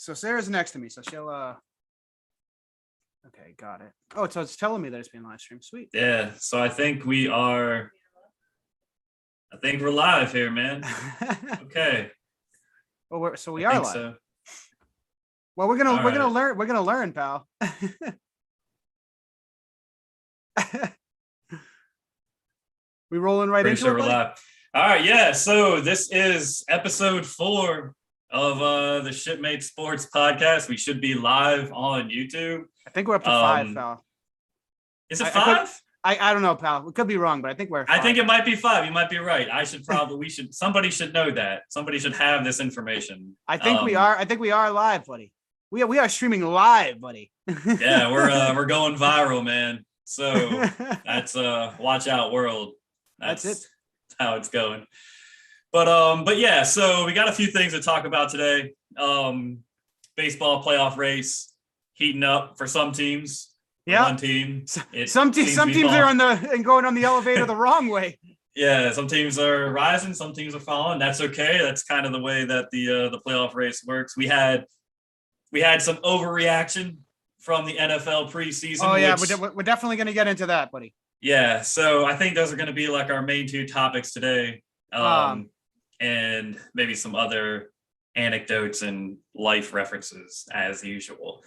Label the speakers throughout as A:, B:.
A: So Sarah's next to me, so she'll okay, got it. Oh, so it's telling me that it's being live streamed. Sweet.
B: Yeah, so I think we're live here, man. Okay.
A: Well, we
B: I
A: are
B: think
A: live.
B: so.
A: Well, we're gonna learn, pal. We rolling right
B: Pretty
A: into
B: sure
A: it,
B: we're
A: buddy?
B: live. All right, yeah. So this is episode 4 of the Shipmate Sports podcast. We should be live on YouTube.
A: I think we're up to 5, pal.
B: Is it 5?
A: I don't know, pal. We could be wrong, but I think we're at 5.
B: I think it might be 5. You might be right. Somebody should know that. Somebody should have this information.
A: I think we are. I think we are live, buddy. We are streaming live, buddy.
B: Yeah, we're going viral, man. So that's watch out, world.
A: That's it.
B: How it's going. But yeah, so we got a few things to talk about today. Baseball playoff race heating up for some teams.
A: Yeah,
B: one team.
A: Some teams are going on the elevator the wrong way.
B: Yeah, some teams are rising, some teams are falling. That's okay. That's kind of the way that the playoff race works. We had some overreaction from the NFL preseason.
A: Oh yeah, we're definitely going to get into that, buddy.
B: Yeah, so I think those are going to be like our main 2 topics today, and maybe some other anecdotes and life references as usual.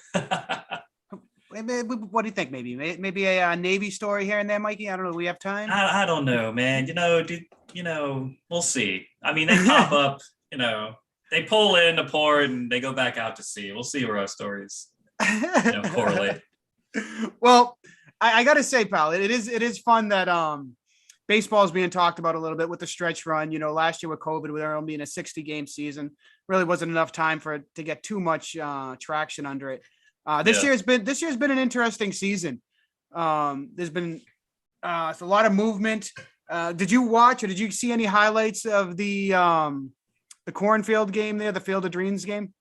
A: What do you think? Maybe a Navy story here and there, Mikey. I don't know. Do we have time?
B: I don't know, man. We'll see. I mean, they pop up. They pull in the port and they go back out to sea. We'll see where our stories correlate.
A: Well, I got to say, pal, it is fun that baseball is being talked about a little bit with the stretch run. Last year with COVID, with there only being a 60-game season, really wasn't enough time for it to get too much traction under it. This year's been an interesting season. There's been a lot of movement. Did you watch or did you see any highlights of the cornfield game there, the Field of Dreams game?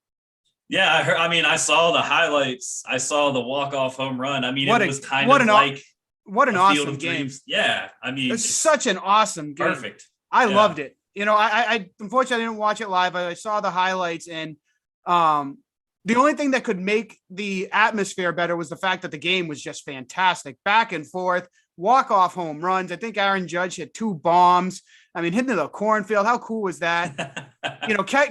B: Yeah, I saw the highlights. I saw the walk-off home run. It was kind
A: of
B: like
A: what an awesome
B: Field of
A: game.
B: Dreams. Yeah,
A: it's such an awesome game.
B: Perfect.
A: I loved it. I unfortunately I didn't watch it live. I saw the highlights, and the only thing that could make the atmosphere better was the fact that the game was just fantastic. Back and forth, walk-off home runs. I think Aaron Judge hit 2 bombs. Hitting the cornfield. How cool was that?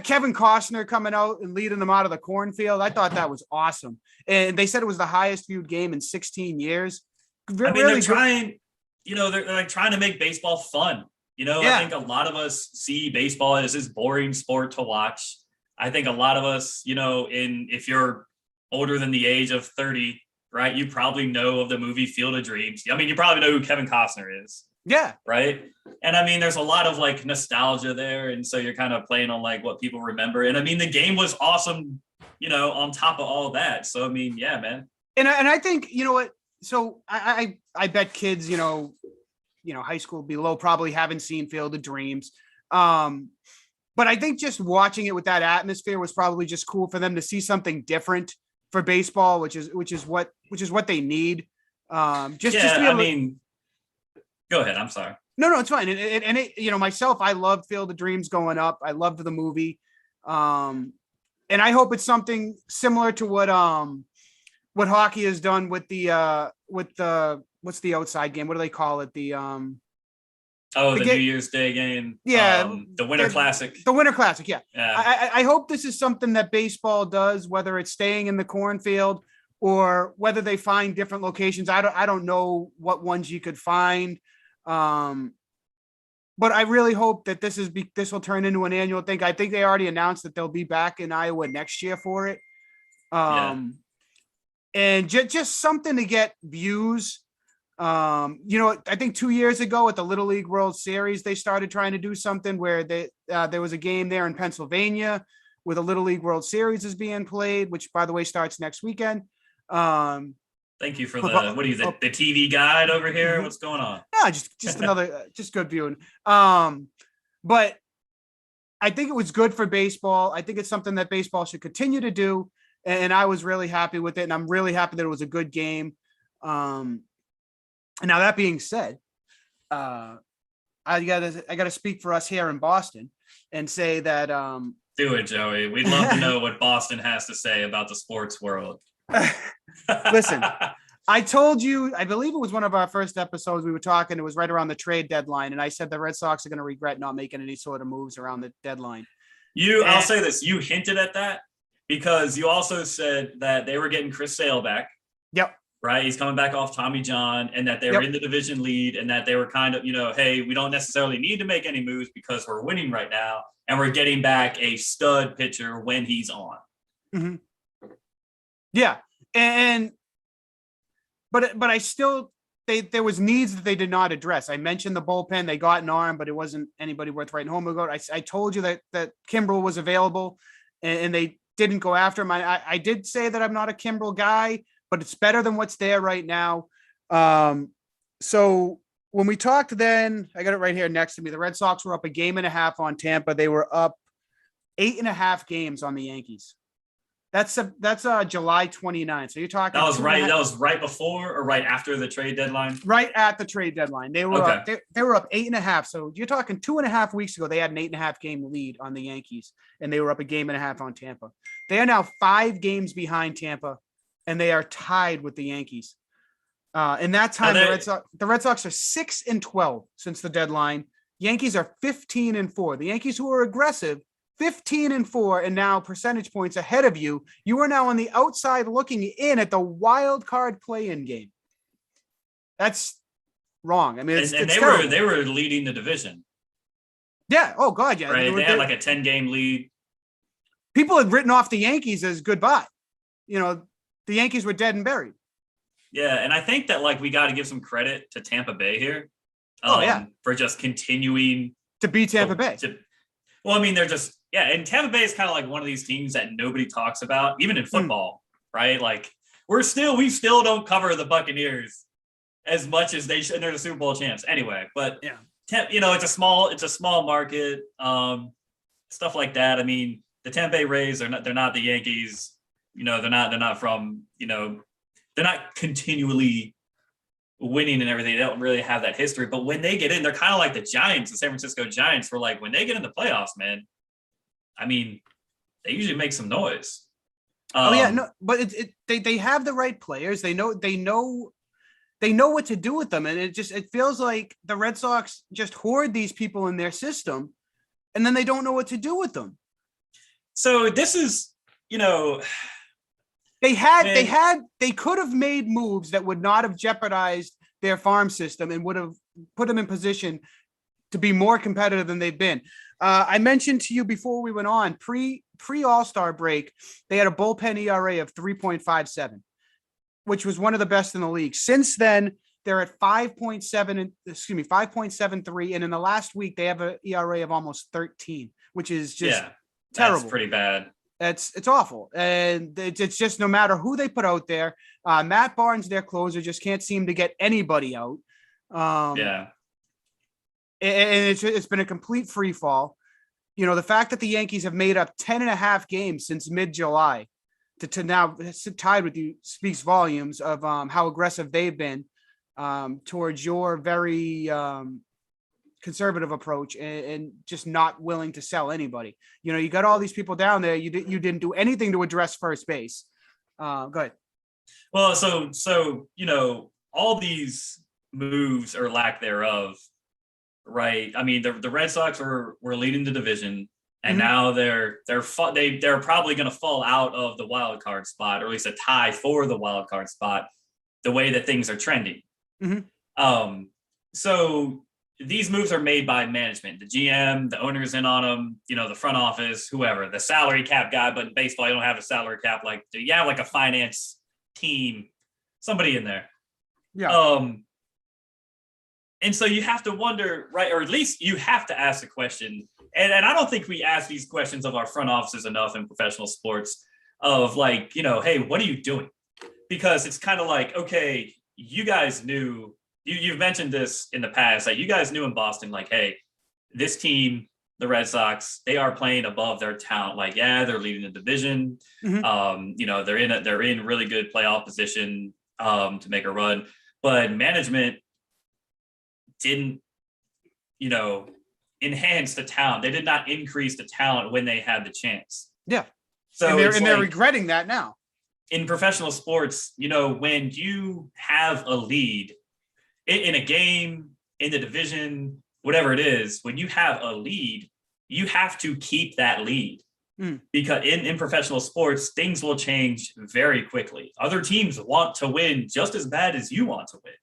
A: Kevin Costner coming out and leading them out of the cornfield. I thought that was awesome. And they said it was the highest viewed game in 16 years.
B: They're trying, they're like trying to make baseball fun. I think a lot of us see baseball as this boring sport to watch. I think a lot of us, if you're older than the age of 30, right, you probably know of the movie Field of Dreams. You probably know who Kevin Costner is.
A: Yeah.
B: Right. And there's a lot of like nostalgia there. And so you're kind of playing on like what people remember. And the game was awesome, on top of all that. So, yeah, man. And
A: I think, what, so I bet kids, high school below probably haven't seen Field of Dreams. But I think just watching it with that atmosphere was probably just cool for them to see something different for baseball, which is what they need. Just to be able to...
B: Go ahead. I'm sorry.
A: No, it's fine. And it, myself, I loved Field of Dreams going up. I loved the movie. And I hope it's something similar to what hockey has done with the what's the outside game? What do they call it? The
B: New Year's Day game.
A: Yeah.
B: The Winter Classic.
A: The Winter Classic. Yeah.
B: I
A: hope this is something that baseball does, whether it's staying in the cornfield or whether they find different locations. I don't know what ones you could find. But I really hope that this will turn into an annual thing. I think they already announced that they'll be back in Iowa next year for it. And just something to get views. I think 2 years ago at the Little League World Series, they started trying to do something where there was a game there in Pennsylvania where the Little League World Series is being played, which by the way starts next weekend.
B: Thank you for the TV guide over here. What's going on?
A: Yeah, just another just good viewing. But I think it was good for baseball. I think it's something that baseball should continue to do, and I was really happy with it, and I'm really happy that it was a good game. And now that being said, I gotta speak for us here in Boston and say that
B: Do it, Joey. We'd love to know what Boston has to say about the sports world.
A: Listen, I told you, I believe it was one of our first episodes we were talking, it was right around the trade deadline, and I said the Red Sox are going to regret not making any sort of moves around the deadline.
B: I'll say this, you hinted at that because you also said that they were getting Chris Sale back.
A: Yep.
B: Right. He's coming back off Tommy John, and that they were in the division lead, and that they were kind of, hey, we don't necessarily need to make any moves because we're winning right now. And we're getting back a stud pitcher when he's on.
A: Mm-hmm. Yeah. But I still, there was needs that they did not address. I mentioned the bullpen. They got an arm, but it wasn't anybody worth writing home about. I told you that Kimbrel was available, and they didn't go after him. I did say that I'm not a Kimbrel guy, but it's better than what's there right now. So when we talked then, I got it right here next to me. The Red Sox were up 1.5 games on Tampa. They were up 8.5 games on the Yankees. That's July 29th. So you're talking
B: that was right. That was right before or right after the trade deadline.
A: Right at the trade deadline. They were up. They were up 8.5. So you're talking 2.5 weeks ago. They had an 8.5 game lead on the Yankees, and they were up 1.5 games on Tampa. They are now 5 games behind Tampa, and they are tied with the Yankees. In that time, the Red Sox are 6-12 since the deadline. Yankees are 15-4. The Yankees, who are aggressive, 15-4, and now percentage points ahead of you. You are now on the outside looking in at the wild card play-in game. That's wrong. I mean, it's
B: they were leading the division.
A: Yeah. Oh God. Yeah.
B: Right. They had like a 10-game lead.
A: People had written off the Yankees as goodbye. The Yankees were dead and buried.
B: Yeah, and I think that we got to give some credit to Tampa Bay here. For just continuing
A: to beat Tampa Bay.
B: They're just and Tampa Bay is kind of like one of these teams that nobody talks about, even in football, right? Like we still don't cover the Buccaneers as much as they should, and they're the Super Bowl champs anyway. But it's a small market, stuff like that. I mean, the Tampa Bay Rays they're not the Yankees. They're not from they're not continually winning and everything. They don't really have that history. But when they get in, they're kind of like the Giants, the San Francisco Giants, were like, when they get in the playoffs, man, I mean, they usually make some noise.
A: But they have the right players. They know what to do with them. And it feels like the Red Sox just hoard these people in their system, and then they don't know what to do with them.
B: So this is,
A: They could have made moves that would not have jeopardized their farm system and would have put them in position to be more competitive than they've been. I mentioned to you before we went on, pre All-Star break, they had a bullpen ERA of 3.57, which was one of the best in the league. Since then, they're at 5.73, and in the last week they have an ERA of almost 13, which is just terrible.
B: That's pretty bad.
A: It's awful. And it's just no matter who they put out there. Matt Barnes, their closer, just can't seem to get anybody out. And it's been a complete free fall. The fact that the Yankees have made up 10.5 games since mid-July to now tied with you speaks volumes of how aggressive they've been towards your very conservative approach and just not willing to sell anybody. You got all these people down there. You didn't do anything to address first base. Go ahead.
B: Well, so all these moves or lack thereof, right? I mean, the Red Sox were leading the division, and now they're probably going to fall out of the wild card spot, or at least a tie for the wild card spot, the way that things are trending. So these moves are made by management, the GM, the owners in on them, the front office, whoever, the salary cap guy. But in baseball, you don't have a salary cap. You have a finance team, somebody in there.
A: Yeah.
B: And so you have to wonder, right? Or at least you have to ask the question. And I don't think we ask these questions of our front offices enough in professional sports of hey, what are you doing? Because it's kind of like, okay, you guys knew. You've mentioned this in the past. You guys knew in Boston, hey, this team, the Red Sox, they are playing above their talent. They're leading the division. They're in really good playoff position to make a run. But management didn't, enhance the talent. They did not increase the talent when they had the chance.
A: Yeah.
B: So
A: they're regretting that now.
B: In professional sports, when you have a lead in a game, in the division, whatever it is, when you have a lead, you have to keep that lead. Because in professional sports, things will change very quickly. Other teams want to win just as bad as you want to win.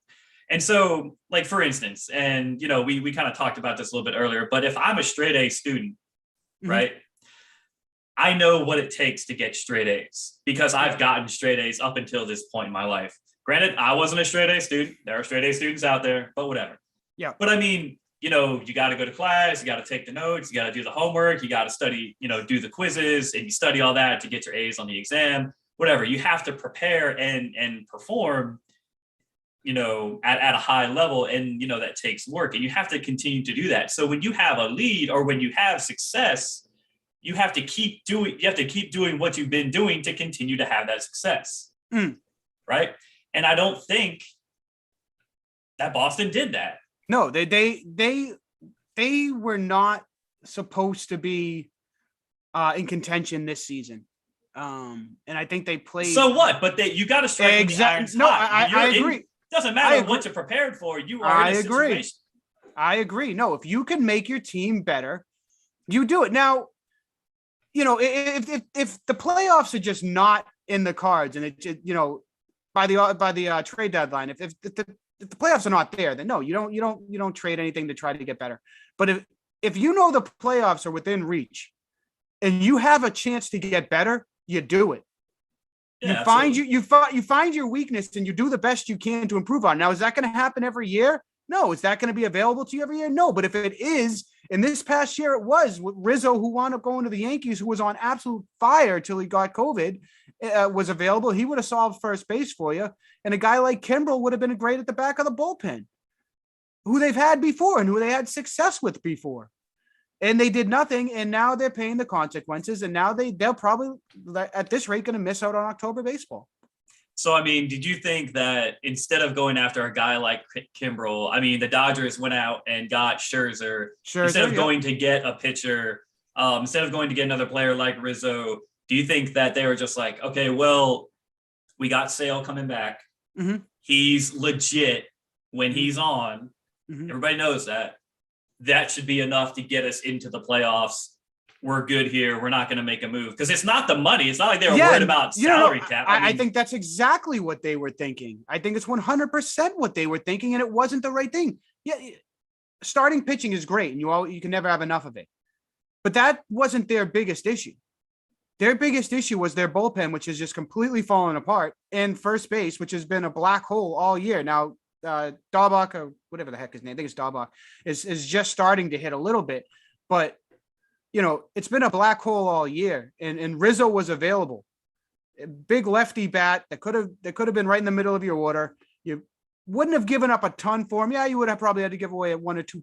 B: And so, like, for instance, and, we kind of talked about this a little bit earlier, but if I'm a straight A student, right, I know what it takes to get straight A's because I've gotten straight A's up until this point in my life. Granted, I wasn't a straight A student. There are straight A students out there, but whatever.
A: Yeah.
B: But I mean, you got to go to class, you got to take the notes, you got to do the homework, you got to study, do the quizzes, and you study all that to get your A's on the exam, whatever. You have to prepare and perform, at a high level, and, that takes work, and you have to continue to do that. So when you have a lead or when you have success, you have to keep doing what you've been doing to continue to have that success. Right. And I don't think that Boston did that.
A: No, they were not supposed to be in contention this season. And I think they played.
B: So what? But you got to strike
A: exactly. No, I agree.
B: Doesn't matter what you're prepared for. You are in a situation.
A: I agree. No, if you can make your team better, you do it. Now, if the playoffs are just not in the cards, and by the trade deadline, if the playoffs are not there, then no, you don't trade anything to try to get better. But if the playoffs are within reach and you have a chance to get better, you do it. Yeah, you find your weakness and you do the best you can to improve on it. Now, is that going to happen every year? No. Is that going to be available to you every year? No. But if it is, and this past year it was, with Rizzo, who wound up going to the Yankees, who was on absolute fire till he got COVID, was available, he would have solved first base for you. And a guy like Kimbrel would have been great at the back of the bullpen, who they've had before and who they had success with before. And they did nothing, and now they're paying the consequences, and now they'll probably, at this rate, going to miss out on October baseball.
B: So, I mean, did you think that instead of going after a guy like Kimbrel, I mean, the Dodgers went out and got Scherzer instead of going to get a pitcher, instead of going to get another player like Rizzo, do you think that they were just like, okay, well, we got Sale coming back. Mm-hmm. He's legit when he's on. Mm-hmm. Everybody knows that. That should be enough to get us into the playoffs. We're good here. We're not going to make a move because it's not the money. It's not like they were worried about salary cap.
A: I think that's exactly what they were thinking. I think it's 100% what they were thinking, and it wasn't the right thing. Yeah, starting pitching is great, and you can never have enough of it. But that wasn't their biggest issue. Their biggest issue was their bullpen, which has just completely fallen apart, and first base, which has been a black hole all year. Now, Daubach, or whatever the heck his name, I think it's Daubach, is just starting to hit a little bit, but it's been a black hole all year, and Rizzo was available. A big lefty bat that could have been right in the middle of your order. You wouldn't have given up a ton for him. Yeah, you would have probably had to give away one or two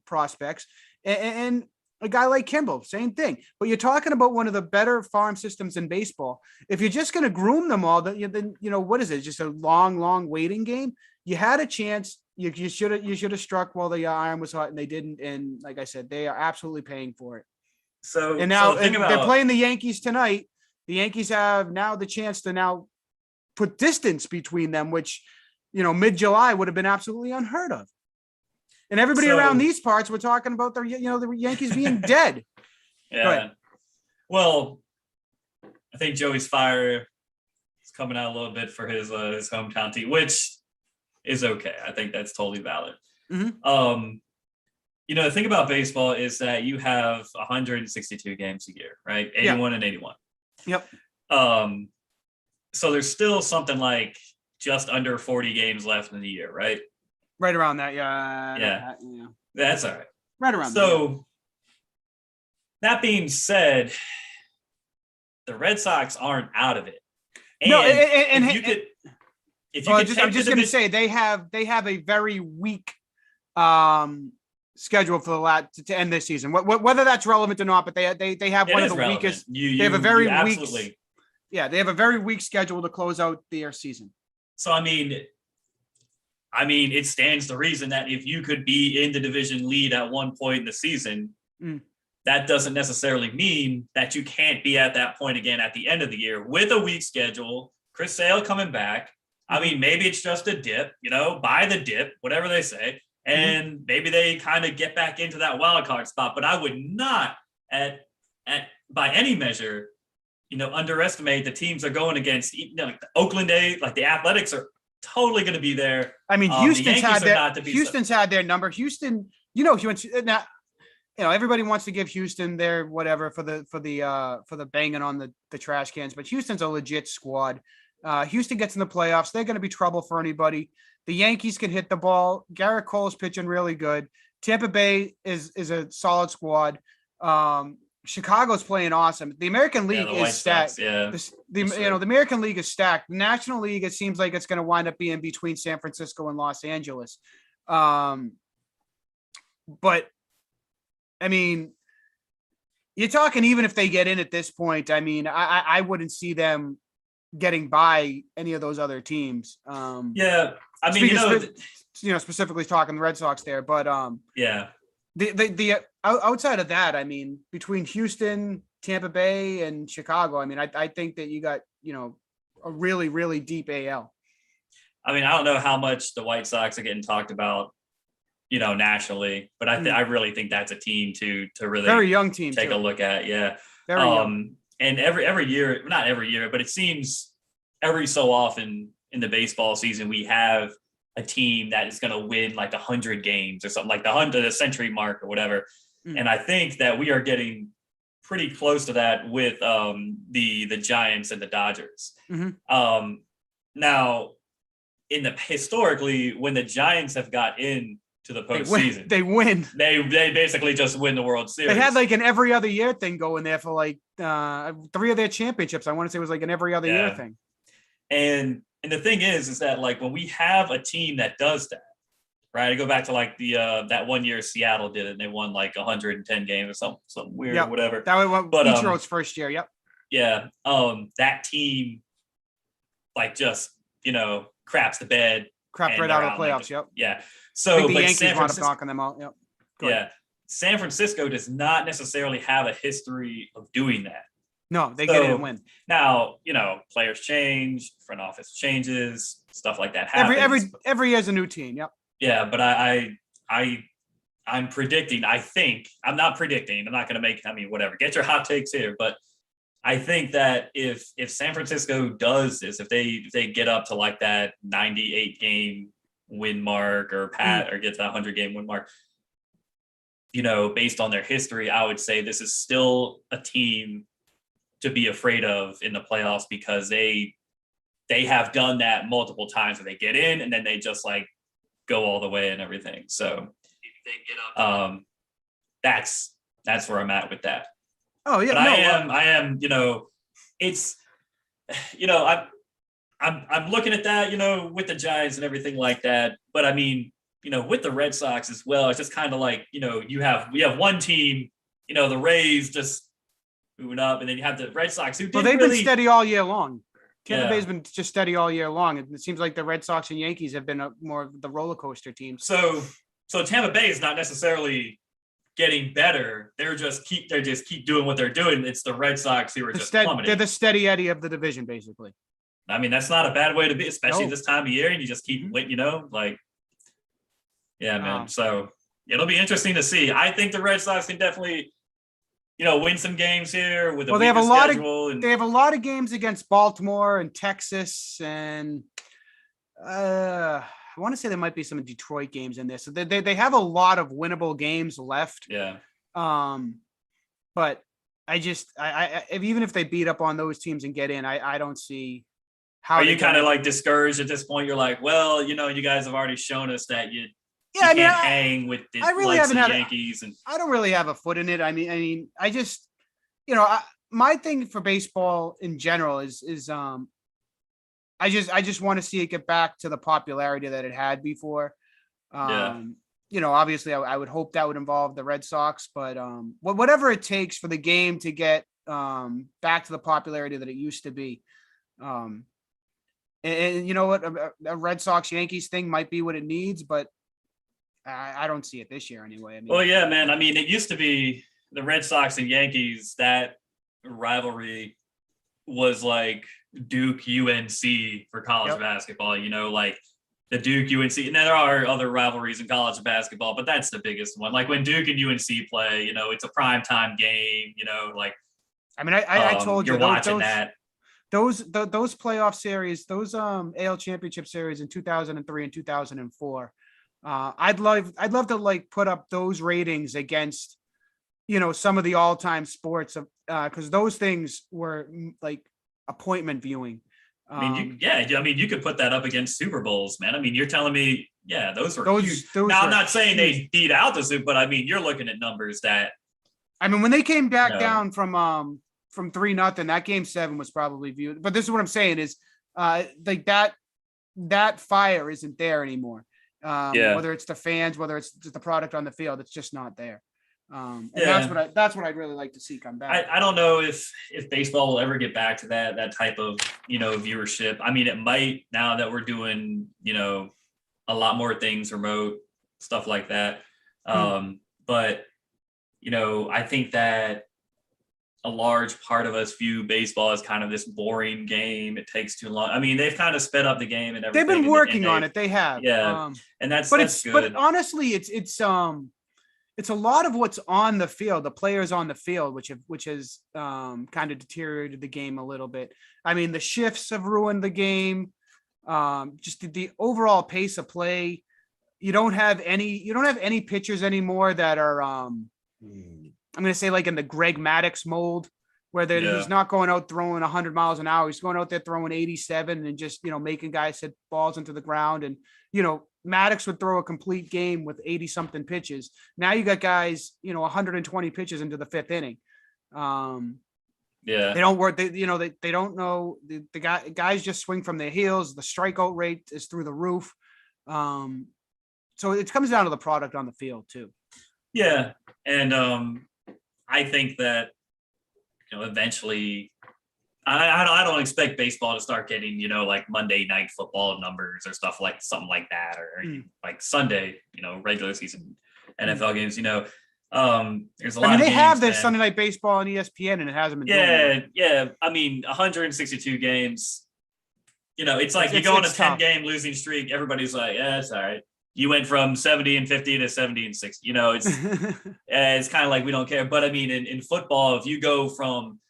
A: prospects, and a guy like Kimbrel, same thing. But you're talking about one of the better farm systems in baseball. If you're just going to groom them all, then what is it? Just a long waiting game. You had a chance. You should have struck while the iron was hot, and they didn't. And like I said, they are absolutely paying for it.
B: So
A: and now they're playing the Yankees tonight. The Yankees have now the chance to now put distance between them, which mid-July would have been absolutely unheard of. And everybody around these parts were talking about the Yankees being dead.
B: Yeah. Well, I think Joey's fire is coming out a little bit for his hometown team, which is okay. I think that's totally valid. Mm-hmm. The thing about baseball is that you have 162 games a year, right? 81 and 81.
A: Yep.
B: So there's still something like just under 40 games left in the year, right?
A: Right around that, yeah.
B: Yeah. That's all right.
A: Right around
B: that. So that being said, the Red Sox aren't out of it. And
A: no, I'm just going to say they have a very weak schedule for to end this season. Whether that's relevant or not, but they have one of the weakest. They have a very weak. Yeah, they have a very weak schedule to close out their season.
B: So I mean, I mean, it stands to reason that if you could be in the division lead at one point in the season, that doesn't necessarily mean that you can't be at that point again at the end of the year with a weak schedule. Chris Sale coming back. I mean, maybe it's just a dip, buy the dip, whatever they say. And maybe they kind of get back into that wild card spot. But I would not by any measure, underestimate the teams are going against. Like the Oakland A's, like the Athletics are totally going to be there.
A: I mean, Houston's had their number. Houston, now, everybody wants to give Houston their whatever for the banging on the trash cans, but Houston's a legit squad. Houston gets in the playoffs. They're going to be trouble for anybody. The Yankees can hit the ball. Garrett Cole's pitching really good. Tampa Bay is a solid squad. Chicago's playing awesome. The American League is stacked. The American League is stacked. The National League, it seems like it's going to wind up being between San Francisco and Los Angeles. But I mean, you're talking even if they get in at this point. I mean, I wouldn't see them getting by any of those other teams.
B: I mean,
A: specifically talking the Red Sox there, but the outside of that, I mean, between Houston, Tampa Bay, and Chicago, I mean, I think that you got a really, really deep AL.
B: I mean, I don't know how much the White Sox are getting talked about, nationally, but I really think that's a team to really
A: very young team
B: take a look at. Yeah.
A: Very young.
B: And every year, not every year, but it seems every so often in the baseball season, we have a team that is going to win like 100 games or something, like the century mark or whatever. And I think that we are getting pretty close to that with the Giants and the Dodgers. Now, historically, when the Giants have got in to the postseason,
A: they win.
B: They basically just win the World Series.
A: They had like an every other year thing going there for like 3 of their championships. I want to say it was like an every other year thing.
B: And the thing is that like when we have a team that does that, right? I go back to like the that one year Seattle did it and they won like 110 games or something weird, whatever.
A: That was Ichiro's first year. Yep.
B: Yeah. That team like just, craps the bed.
A: Crapped right out of the playoffs.
B: Yep. Yeah. So
A: the Yankees wound up knocking them out. Yep.
B: Yeah. San Francisco does not necessarily have a history of doing that.
A: No, they get in and win.
B: Now, players change, front office changes, stuff like that happens.
A: Every year's a new team. Yep.
B: Yeah, but I'm predicting. I'm not predicting. I'm not going to make. I mean, whatever. Get your hot takes here, but I think that if San Francisco does this, if they get up to like that 98 game win mark or get to that 100 game win mark, based on their history, I would say this is still a team to be afraid of in the playoffs because they have done that multiple times where they get in and then they just like go all the way and everything. So if they get up, that's where I'm at with that.
A: Oh yeah,
B: but I am, it's, I'm looking at that, with the Giants and everything like that. But I mean, with the Red Sox as well, it's just kind of like, we have one team, the Rays just moving up, and then you have the Red Sox who
A: they've been steady all year long. Tampa Bay's been just steady all year long. It seems like the Red Sox and Yankees have been more of the roller coaster teams.
B: So Tampa Bay is not necessarily getting better. They just keep doing what they're doing. It's the Red Sox who are just plummeting.
A: They're the steady Eddie of the division, basically.
B: I mean, that's not a bad way to be, especially this time of year, and you just keep waiting, man. So it'll be interesting to see. I think the Red Sox can definitely, win some games here with a
A: they have a lot of they have a lot of games against Baltimore and Texas, and I want to say there might be some Detroit games in there. So they have a lot of winnable games left.
B: Yeah.
A: But even if they beat up on those teams and get in, I don't see how. Are
B: you kind of like discouraged at this point? You're like, well, you guys have already shown us that you can't hang with the Yankees, and
A: I don't really have a foot in it. I mean, I just, my thing for baseball in general is I just want to see it get back to the popularity that it had before. Obviously I would hope that would involve the Red Sox, but whatever it takes for the game to get back to the popularity that it used to be. And you know what? A Red Sox Yankees thing might be what it needs, but I don't see it this year anyway. I mean,
B: well, yeah, man. I mean, it used to be the Red Sox and Yankees. That rivalry was like Duke UNC for college basketball. You know, like the Duke UNC. And there are other rivalries in college basketball, but that's the biggest one. Like when Duke and UNC play, you know, it's a primetime game. You know, like
A: I mean, I told you
B: you're watching that.
A: Those playoff series, those AL championship series in 2003 and 2004. I'd love to like put up those ratings against, you know, some of the all-time sports of because those things were like appointment viewing.
B: I mean, you could put that up against Super Bowls, man. I mean, you're telling me, yeah, those were huge. Now, I'm not saying they beat out the Super, but I mean, you're looking at numbers that.
A: I mean, when they came back down from 3-0, that game 7 was probably viewed. But this is what I'm saying is, like that fire isn't there anymore. Whether it's the fans, whether it's the product on the field, it's just not there. And that's what I'd really like to see come back.
B: I don't know if baseball will ever get back to that type of, you know, viewership. I mean, it might now that we're doing, you know, a lot more things remote, stuff like that. But, you know, I think that a large part of us view baseball as kind of this boring game. It takes too long. I mean, they've kind of sped up the game and everything.
A: They've been working on it. They have.
B: Yeah. And that's good.
A: But honestly, it's a lot of what's on the field, the players on the field, which has kind of deteriorated the game a little bit. I mean, the shifts have ruined the game. Just the overall pace of play. You don't have any pitchers anymore that are I'm going to say like in the Greg Maddux mold, where he's not going out throwing 100 miles an hour. He's going out there throwing 87 and just, you know, making guys hit balls into the ground. And, you know, Maddux would throw a complete game with 80 something pitches. Now you got guys, you know, 120 pitches into the 5th inning. They don't work. They don't know the guys just swing from their heels. The strikeout rate is through the roof. So it comes down to the product on the field too.
B: Yeah. And, I think that, you know, eventually I don't expect baseball to start getting, you know, like Monday Night Football numbers or something like that, or like Sunday, you know, regular season NFL games, you know. There's a lot of games,
A: they have this Sunday Night Baseball on ESPN and it hasn't been
B: Yeah. I mean, 162 games, you know, it's like you go on a 10-game losing streak, everybody's like, yeah, it's all right. You went from 70-50 to 70-60. You know, it's it's kind of like we don't care. But I mean, in football, if you go from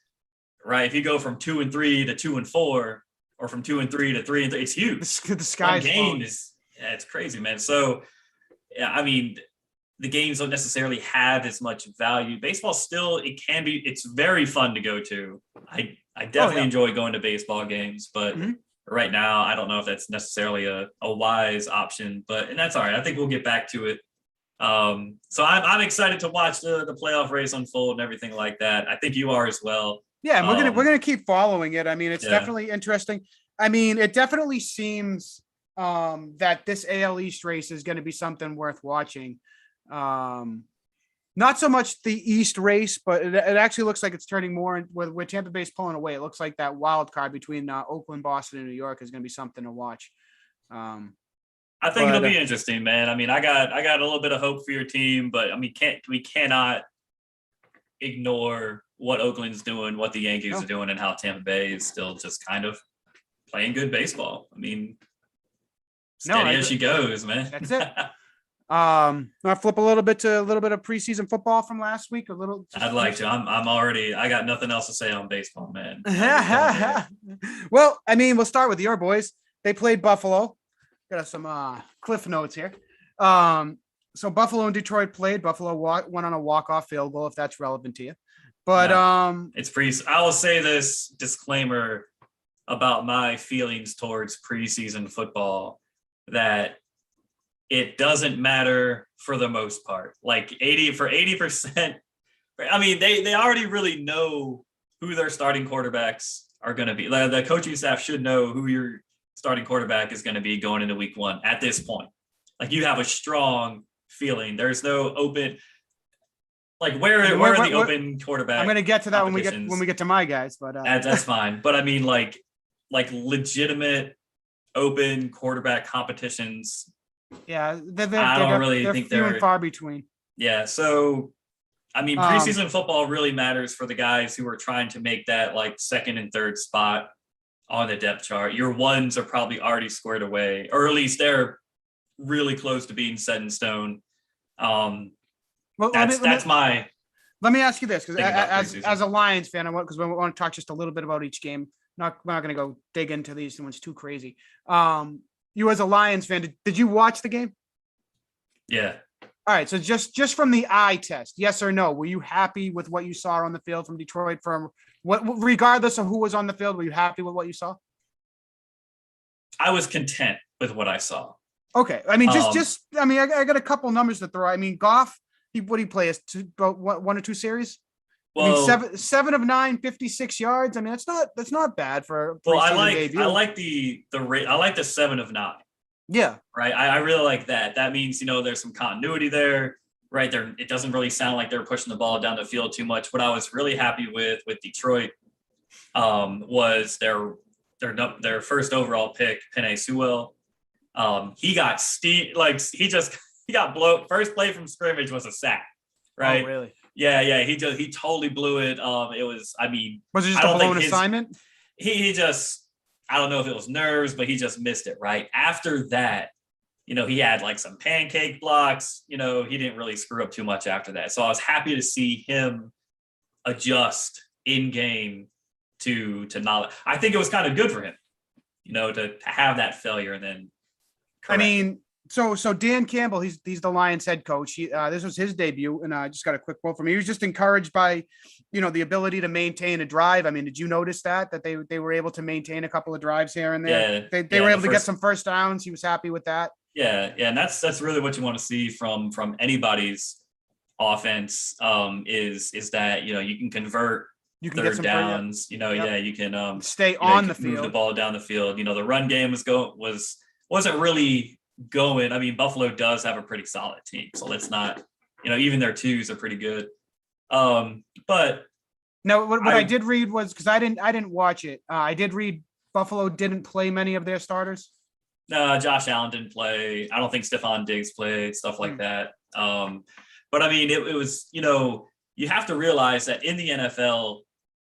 B: 2-3 to 2-4, or from 2-3 to 3-3, it's huge.
A: The sky's
B: game is it's crazy, man. So yeah, I mean, the games don't necessarily have as much value. Baseball still, it's very fun to go to. I definitely enjoy going to baseball games, but right now, I don't know if that's necessarily a wise option, and that's all right. I think we'll get back to it. So I'm excited to watch the playoff race unfold and everything like that. I think you are as well.
A: Yeah, and we're gonna keep following it. I mean, it's definitely interesting. I mean, it definitely seems that this AL East race is going to be something worth watching. Not so much the East race, but it actually looks like it's turning more where Tampa Bay's pulling away. It looks like that wild card between Oakland, Boston, and New York is going to be something to watch.
B: I think it'll be interesting, man. I mean, I got a little bit of hope for your team, but I mean, we cannot ignore what Oakland's doing, what the Yankees are doing, and how Tampa Bay is still just kind of playing good baseball. I mean, steady as she goes, man.
A: That's it. I flip a little bit of preseason football from last week.
B: I'd like to. I got nothing else to say on baseball, man.
A: Well, I mean, we'll start with your boys. They played Buffalo. Got some cliff notes here. So Buffalo and Detroit played. Buffalo went on a walk-off field goal, if that's relevant to you. But
B: it's I will say this disclaimer about my feelings towards preseason football, that it doesn't matter for the most part. Like 80%. I mean, they already really know who their starting quarterbacks are going to be. Like, the coaching staff should know who your starting quarterback is going to be going into week 1 at this point. Like, you have a strong feeling. There's no open, like where are the open quarterback?
A: I'm going to get to that when we get to my guys, but
B: that's fine. But I mean, like legitimate open quarterback competitions.
A: Yeah,
B: I don't really think
A: few and far between.
B: Yeah, so I mean, preseason football really matters for the guys who are trying to make that like second and third spot on the depth chart. Your ones are probably already squared away, or at least they're really close to being set in stone.
A: Well,
B: that's my.
A: Let me ask you this, because as a Lions fan, because we want to talk just a little bit about each game. We're not going to go dig into these ones too crazy. You as a Lions fan, did you watch the game?
B: Yeah.
A: All right. So just from the eye test, yes or no, were you happy with what you saw on the field from Detroit? From what, regardless of who was on the field, were you happy with what you saw?
B: I was content with what I saw.
A: Okay. I mean, I mean, I got a couple numbers to throw. I mean, Goff, what did he play? About one or two series?
B: Well,
A: I mean, 7 of 9, 56 yards. I mean, that's not bad for a preseason debut.
B: I like the rate. I like the 7 of 9.
A: Yeah.
B: Right. I really like that. That means, there's some continuity there, right there. It doesn't really sound like they're pushing the ball down the field too much. What I was really happy with Detroit was their first overall pick, Penei Sewell. He got he got blown. First play from scrimmage was a sack. Right.
A: Oh, really?
B: Yeah. He totally blew it. It was,
A: was it just a blown assignment?
B: He just, I don't know if it was nerves, but he just missed it. Right. After that, he had like some pancake blocks, he didn't really screw up too much after that. So I was happy to see him adjust in game to knowledge. I think it was kind of good for him, to have that failure and then.
A: I mean, so Dan Campbell, he's the Lions head coach. This was his debut, and I just got a quick quote from him. He was just encouraged by, the ability to maintain a drive. I mean, did you notice that they were able to maintain a couple of drives here and there?
B: Yeah,
A: they were able to get some first downs. He was happy with that.
B: Yeah, and that's really what you want to see from anybody's offense. Is that you can convert. You can third get some downs. You can
A: stay on the field,
B: move the ball down the field. The run game wasn't really going. I mean, Buffalo does have a pretty solid team, so let's not, even their twos are pretty good. But
A: now what I did read was, because I didn't watch it. I did read Buffalo didn't play many of their starters.
B: No, Josh Allen didn't play. I don't think Stephon Diggs played, stuff like that. But I mean, it was, you have to realize that in the NFL,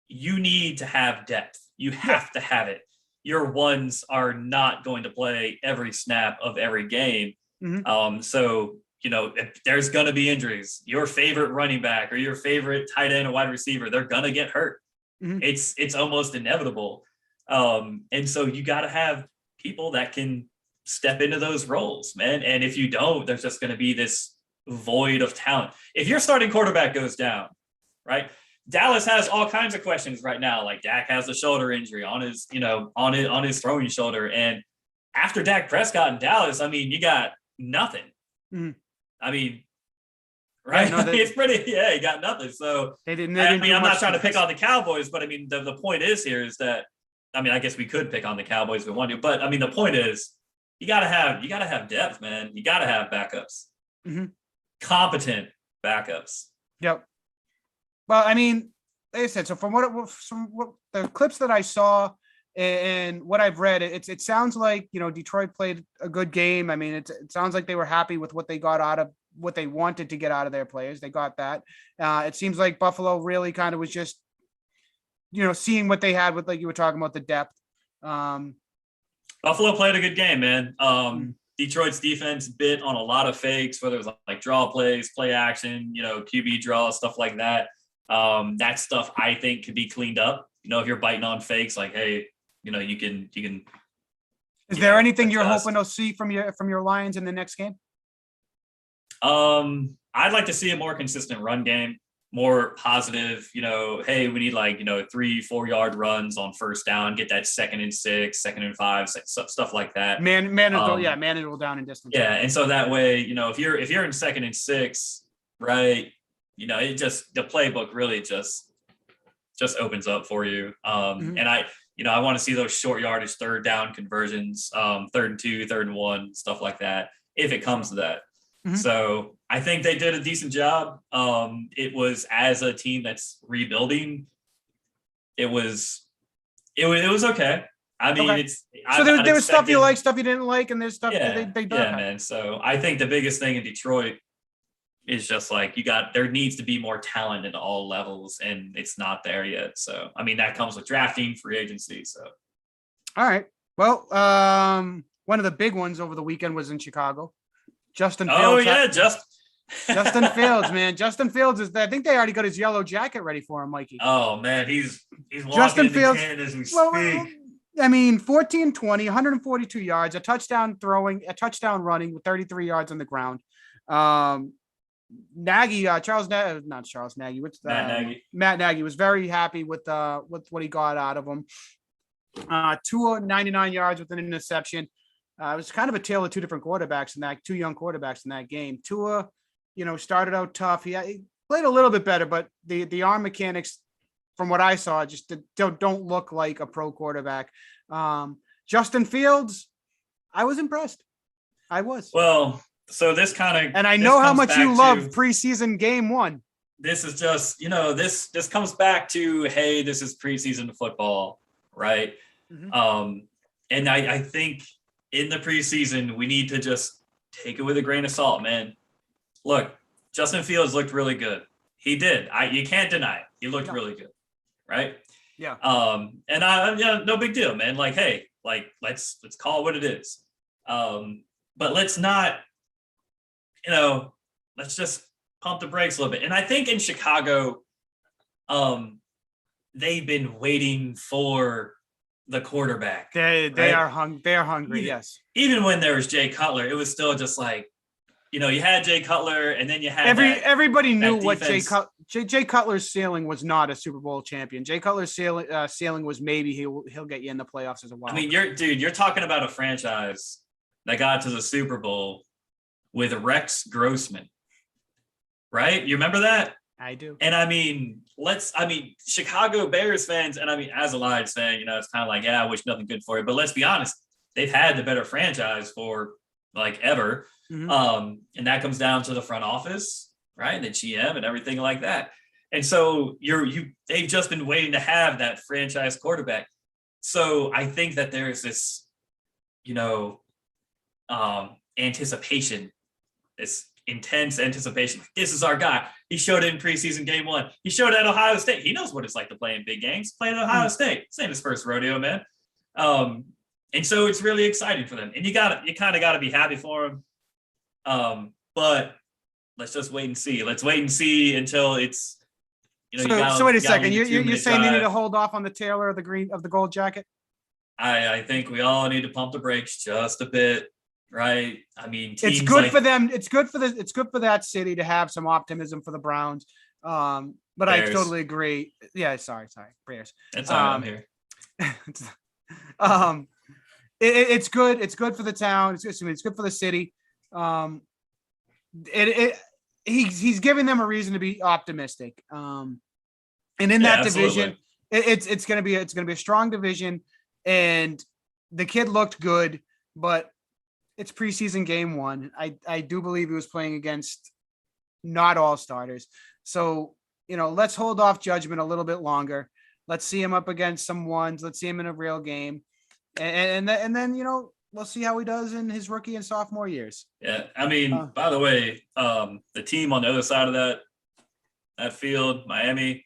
B: you need to have depth. You have to have it. Your ones are not going to play every snap of every game. Mm-hmm. So, if there's going to be injuries, your favorite running back or your favorite tight end or wide receiver, they're going to get hurt. Mm-hmm. It's almost inevitable. And so you got to have people that can step into those roles, man. And if you don't, there's just going to be this void of talent. If your starting quarterback goes down, right? Dallas has all kinds of questions right now. Like Dak has a shoulder injury on his, on his throwing shoulder. And after Dak Prescott in Dallas, I mean, you got nothing. Mm-hmm. I mean, right? Yeah, no, it's pretty, you got nothing. So they didn't I'm not trying to pick on the Cowboys, but I mean, the point is here is that, I mean, I guess we could pick on the Cowboys if we want to, but I mean, the point is you gotta have depth, man. You gotta have backups, mm-hmm. Competent backups.
A: Yep. Well, I mean, like I said, so from what the clips that I saw and what I've read, it sounds like, Detroit played a good game. I mean, it sounds like they were happy with what they got out of what they wanted to get out of their players. They got that. It seems like Buffalo really kind of was just, seeing what they had with, like you were talking about, the depth.
B: Buffalo played a good game, man. Detroit's defense bit on a lot of fakes, whether it was like draw plays, play action, QB draw, stuff like that. That stuff I think could be cleaned up. If you're biting on fakes, like, hey, you can.
A: Is there anything you're hoping to see from your Lions in the next game?
B: I'd like to see a more consistent run game, more positive. Hey, we need 3-4 yard runs on first down, get that 2nd and 6, 2nd and 5, stuff like that.
A: Manageable down and distance.
B: Yeah, and so that way, if you're in 2nd and 6, right? It just, the playbook really just opens up for you. Mm-hmm. And I want to see those short yardage third down conversions, 3rd and 2, 3rd and 1, stuff like that, if it comes to that. Mm-hmm. So I think they did a decent job. It was, as a team that's rebuilding, it was okay. I mean,
A: Okay.
B: it's
A: So
B: I'm not
A: there was stuff you
B: expecting.
A: like, stuff you didn't like, and there's stuff that
B: Yeah,
A: they don't
B: yeah,
A: have.
B: man. So I think the biggest thing in Detroit is just like there needs to be more talent at all levels, and it's not there yet. So I mean, that comes with drafting, free agency. So
A: All right. Well, one of the big ones over the weekend was in Chicago. Justin
B: oh
A: Fields.
B: yeah, just
A: Justin Fields, man. Justin Fields is. I think they already got his yellow jacket ready for him, Mikey.
B: oh man, he's walking
A: Justin
B: into
A: Fields.
B: Canada as we
A: Well,
B: speak.
A: I mean, 14-20, 142 yards, a touchdown running with 33 yards on the ground. Nagy, not Charles Nagy, what's
B: Matt Nagy.
A: Matt Nagy was very happy with what he got out of him. 299 yards with an interception. It was kind of a tale of two different quarterbacks in that, two young quarterbacks in that game. Tua, started out tough. He played a little bit better, but the arm mechanics, from what I saw, just don't look like a pro quarterback. Justin Fields, I was impressed. I was.
B: Well, so this kind of,
A: and I know how much you love preseason game one.
B: This is just, this comes back to, hey, this is preseason football, right? Mm-hmm. And I think in the preseason, we need to just take it with a grain of salt, man. Look, Justin Fields looked really good. He did. You can't deny it. He looked really good, right?
A: Yeah.
B: And no big deal, man. Like, hey, like let's call it what it is. But let's not, let's just pump the brakes a little bit. And I think in Chicago, they've been waiting for the quarterback.
A: They are hungry. Yes.
B: Even when there was Jay Cutler, it was still just like, you had Jay Cutler, and then you had
A: everybody knew what Jay Cutler's ceiling was. Not a Super Bowl champion. Jay Cutler's ceiling was maybe he'll get you in the playoffs as a wild.
B: I mean, you're talking about a franchise that got to the Super Bowl with Rex Grossman, right? You remember that?
A: I do.
B: And I mean, Chicago Bears fans, and I mean, as a Lions fan, it's kind of like, yeah, I wish nothing good for you. But let's be honest, they've had the better franchise for like ever. Mm-hmm. And that comes down to the front office, right? The GM and everything like that. And so they've just been waiting to have that franchise quarterback. So I think that there's this, anticipation, this intense anticipation. This is our guy. He showed it in preseason game one. He showed it at Ohio State. He knows what it's like to play in big games. Playing at Ohio State. It's ain't his first rodeo, man. And so it's really exciting for them. And you kind of got to be happy for him. But let's just wait and see. Let's wait and see until it's,
A: so wait a second. You're saying they need to hold off on the tailor of the gold jacket?
B: I think we all need to pump the brakes just a bit. Right. I mean,
A: it's good for them. It's good for that city to have some optimism for the Browns. But Bears. I totally agree. Yeah. Sorry. Bears.
B: That's all right. I'm here.
A: It's good. It's good for the town. It's good for the city. He's giving them a reason to be optimistic. And in that division, it's going to be a strong division, and the kid looked good, but it's preseason game one. I do believe he was playing against not all starters. So, let's hold off judgment a little bit longer. Let's see him up against some ones. Let's see him in a real game. And then, we'll see how he does in his rookie and sophomore years.
B: Yeah. I mean, by the way, the team on the other side of that field, Miami,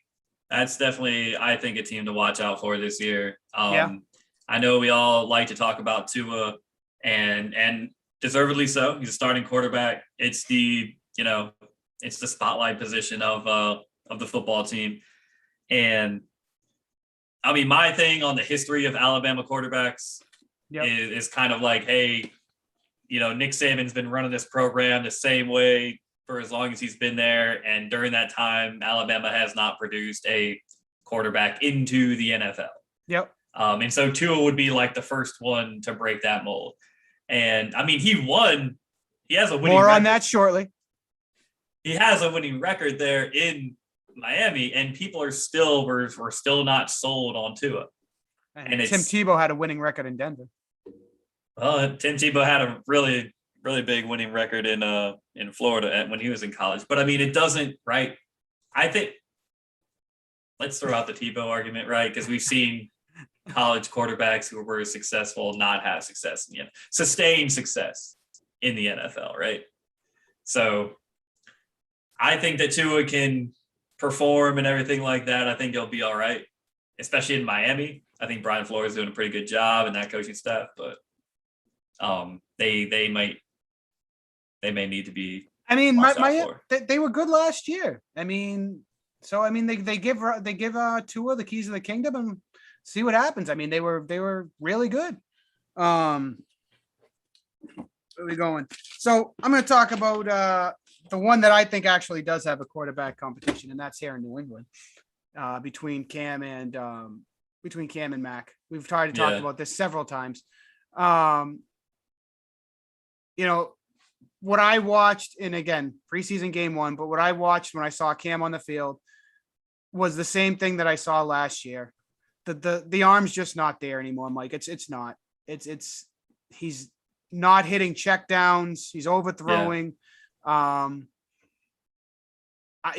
B: that's definitely, I think, a team to watch out for this year. I know we all like to talk about Tua, and deservedly so. He's a starting quarterback. It's the spotlight position of the football team. And I mean, my thing on the history of Alabama quarterbacks is kind of like, hey, Nick Saban's been running this program the same way for as long as he's been there. And during that time, Alabama has not produced a quarterback into the NFL.
A: Yep.
B: And so Tua would be like the first one to break that mold. And I mean, he has a winning
A: More
B: record.
A: On that shortly.
B: He has a winning record there in Miami, and people are still, we're still not sold on Tua.
A: And Tim Tebow had a winning record in Denver.
B: Well, Tim Tebow had a really, really big winning record in Florida when he was in college. But I mean, it doesn't, right? I think let's throw out the Tebow argument, right? Because we've seen college quarterbacks who were successful not have success in the sustained success in the NFL, right? So I think that Tua can perform and everything like that. I think he'll be all right, especially in Miami. I think Brian Flores is doing a pretty good job and that coaching staff, but they may need to be.
A: I mean, they were good last year. I mean, they give Tua the keys of the kingdom and see what happens. I mean, they were really good. Where are we going? So I'm going to talk about the one that I think actually does have a quarterback competition, and that's here in New England between Cam and Mac. We've tried to talk about this several times. What I watched, and again, preseason game 1, but what I watched when I saw Cam on the field was the same thing that I saw last year. The arm's just not there anymore, Mike. It's not. He's not hitting check downs. He's overthrowing. You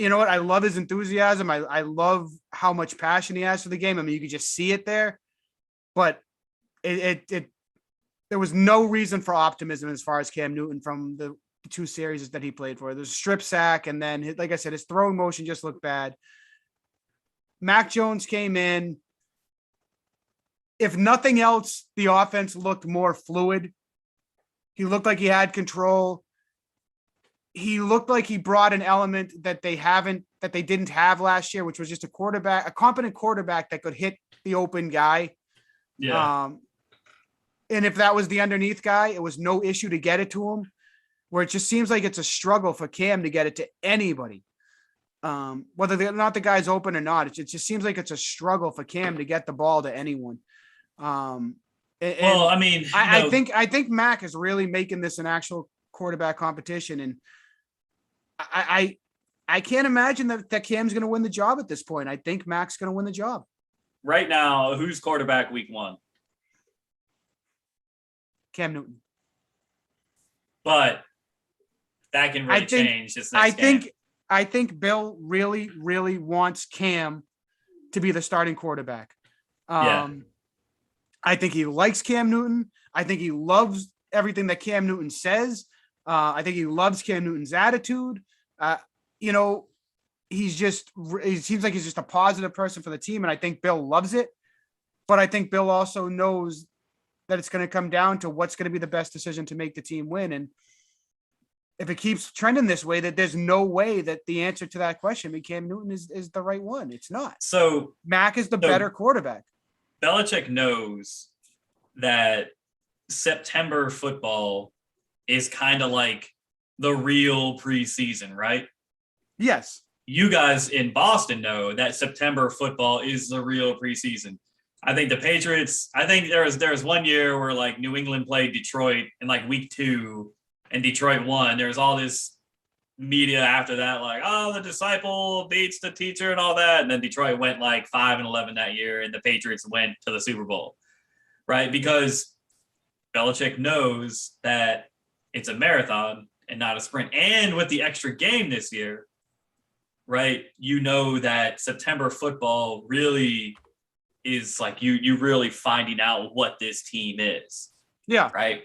A: know what? I love his enthusiasm. I love how much passion he has for the game. I mean, you could just see it there, but there was no reason for optimism as far as Cam Newton from the 2 series that he played for. There's a strip sack, and then, like I said, his throwing motion just looked bad. Mac Jones came in. If nothing else, the offense looked more fluid. He looked like he had control. He looked like he brought an element that they didn't have last year, which was just a competent quarterback that could hit the open guy.
B: Yeah.
A: And if that was the underneath guy, it was no issue to get it to him, where it just seems like it's a struggle for Cam to get it to anybody. Whether they're not the guy's open or not, it just seems like it's a struggle for Cam to get the ball to anyone.
B: I mean,
A: I think Mac is really making this an actual quarterback competition. And I can't imagine that Cam's going to win the job at this point. I think Mac's going to win the job.
B: Right now, who's quarterback week 1?
A: Cam Newton.
B: But that can really change this next game.
A: I think Bill really, really wants Cam to be the starting quarterback. I think he likes Cam Newton. I think he loves everything that Cam Newton says. I think he loves Cam Newton's attitude. He seems like he's just a positive person for the team, and I think Bill loves it. But I think Bill also knows that it's going to come down to what's going to be the best decision to make the team win. And if it keeps trending this way, that there's no way that the answer to that question, Cam Newton is the right one. It's not.
B: So
A: Mac is the better quarterback.
B: Belichick knows that September football is kind of like the real preseason, right?
A: Yes.
B: You guys in Boston know that September football is the real preseason. I think the Patriots, there was one year where like New England played Detroit in like week 2 and Detroit won. There was all this media after that, like, oh, the disciple beats the teacher and all that. And then Detroit went like 5-11 that year, and the Patriots went to the Super Bowl, right? Because Belichick knows that it's a marathon and not a sprint. And with the extra game this year, right, you know that September football really is like you really finding out what this team is.
A: Yeah.
B: Right.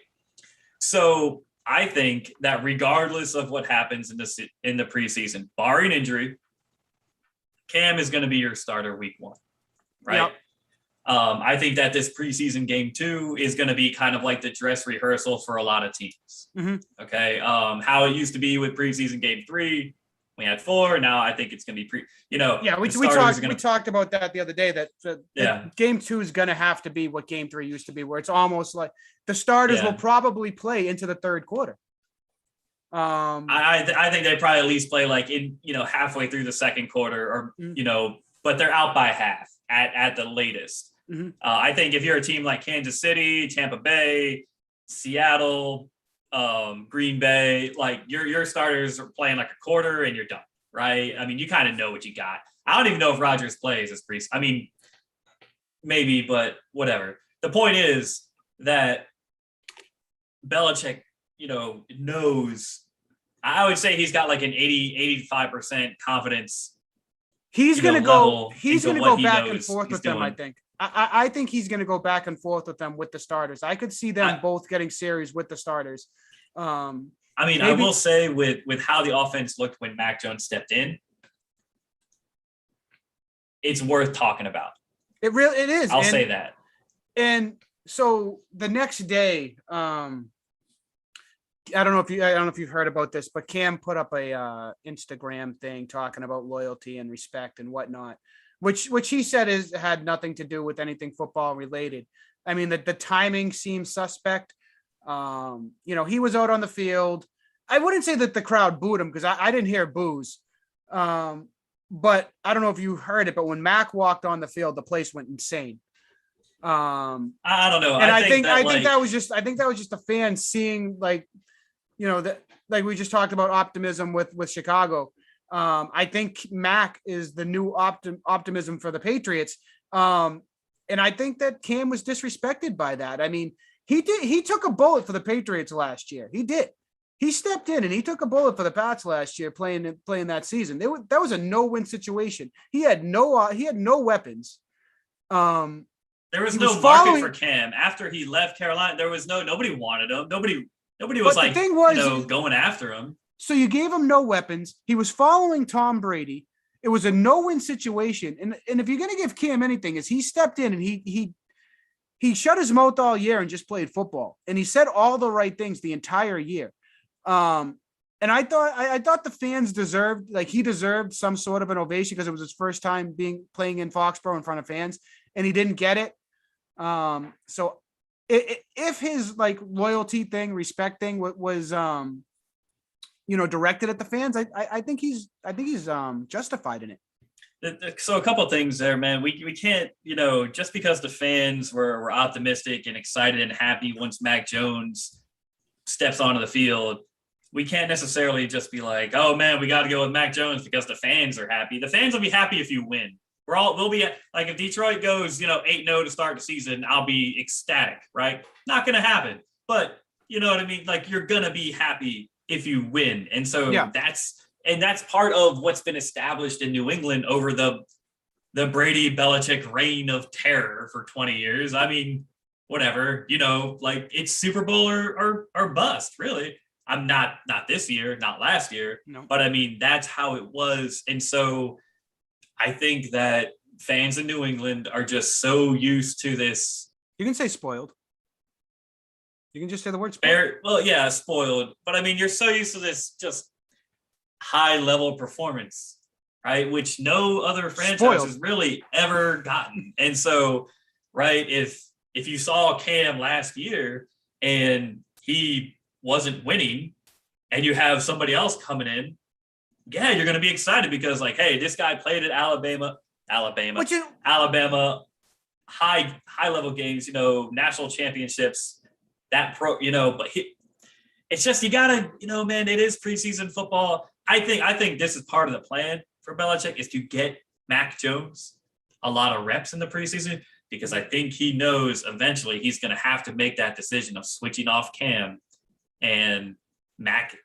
B: So I think that regardless of what happens in the preseason, barring injury, Cam is going to be your starter week 1. Right. Yep. I think that this preseason game 2 is going to be kind of like the dress rehearsal for a lot of teams.
A: Mm-hmm.
B: Okay. How it used to be with preseason game 3, we had 4. Now I think it's going to be
A: we talked about that the other day, that game 2 is going to have to be what game 3 used to be, where it's almost like the starters will probably play into the third quarter.
B: I think they probably at least play like in, halfway through the second quarter or, but they're out by half at the latest.
A: Mm-hmm.
B: I think if you're a team like Kansas City, Tampa Bay, Seattle, Green Bay, like your starters are playing like a quarter and you're done, right? I mean, you kind of know what you got. I don't even know if Rodgers plays this preseason. I mean, maybe, but whatever. The point is that Belichick, knows. I would say he's got like an 80-85% confidence.
A: He's going to go back and forth with them, I think. I think he's going to go back and forth with them with the starters. I could see them both getting series with the starters.
B: I mean, I will say with how the offense looked when Mac Jones stepped in, it's worth talking about.
A: It is.
B: I'll say that.
A: And so the next day, I don't know if you've heard about this, but Cam put up a Instagram thing talking about loyalty and respect and whatnot, which he said had nothing to do with anything football related. I mean, the timing seems suspect. He was out on the field. I wouldn't say that the crowd booed him because I didn't hear boos. But I don't know if you heard it, but when Mac walked on the field, the place went insane.
B: I don't know.
A: And I think that was just the fans seeing, like, that, like we just talked about optimism with Chicago. I think Mac is the new optimism for the Patriots. And I think that Cam was disrespected by that. I mean, he took a bullet for the Patriots last year. He did. He stepped in and he took a bullet for the Pats last year playing that season. That was a no-win situation. He had no weapons.
B: There was no market for Cam after he left Carolina. There was nobody wanted him. Nobody was like, going after him.
A: So you gave him no weapons. He was following Tom Brady. It was a no-win situation. And if you're going to give Cam anything, is he stepped in and he shut his mouth all year and just played football. And he said all the right things the entire year. And I thought the fans he deserved some sort of an ovation because it was his first time playing in Foxborough in front of fans, and he didn't get it. So if his loyalty thing, respect thing was directed at the fans, I think he's justified in it.
B: So a couple of things there, man. We can't, just because the fans were optimistic and excited and happy once Mac Jones steps onto the field, we can't necessarily just be like, oh man, we got to go with Mac Jones because the fans are happy. The fans will be happy if you win. We'll be like, if Detroit goes, 8-0 to start the season, I'll be ecstatic, right? Not going to happen, but you know what I mean? Like, you're going to be happy if you win. And so that's part of what's been established in New England over the Brady Belichick reign of terror for 20 years. I mean, whatever, it's Super Bowl or bust, really. I'm not this year, not last year,
A: no.
B: But I mean, that's how it was. And so I think that fans in New England are just so used to this.
A: You can say spoiled. You can just say the word spoiled.
B: Well, yeah, spoiled. But I mean, you're so used to this just high level performance, right? Which no other franchise has really ever gotten. And so, right, if you saw Cam last year and he wasn't winning and you have somebody else coming in, yeah, you're going to be excited because, like, hey, this guy played at Alabama, high level games, national championships, but it's just, you gotta, man, it is preseason football. I think this is part of the plan for Belichick, is to get Mac Jones a lot of reps in the preseason, because I think he knows eventually he's going to have to make that decision of switching off Cam, and Mac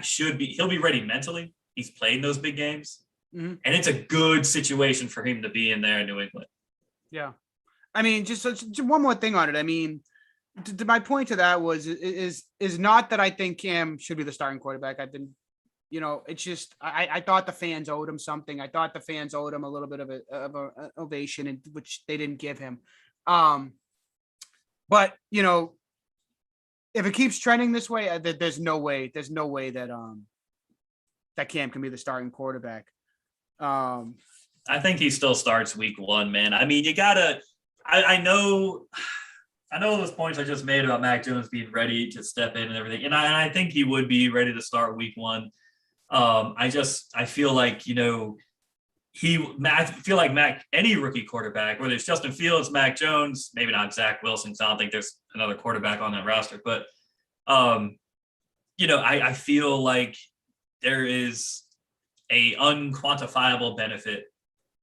B: he'll be ready mentally. He's played those big games, and it's a good situation for him to be in there in New England. Yeah.
A: I mean, just one more thing on it. I mean, my point to that is not that I think Cam should be the starting quarterback. I've been, it's just, I thought the fans owed him something. I thought the fans owed him a little bit of an ovation, which they didn't give him. But if it keeps trending this way, there's no way that Cam can be the starting quarterback.
B: I think he still starts week 1, man. I mean, you gotta, I know those points I just made about Mac Jones being ready to step in and everything. And I think he would be ready to start week 1. I feel like, I feel like Mac, any rookie quarterback, whether it's Justin Fields, Mac Jones, maybe not Zach Wilson, because I don't think there's another quarterback on that roster, but, I feel like there is a unquantifiable benefit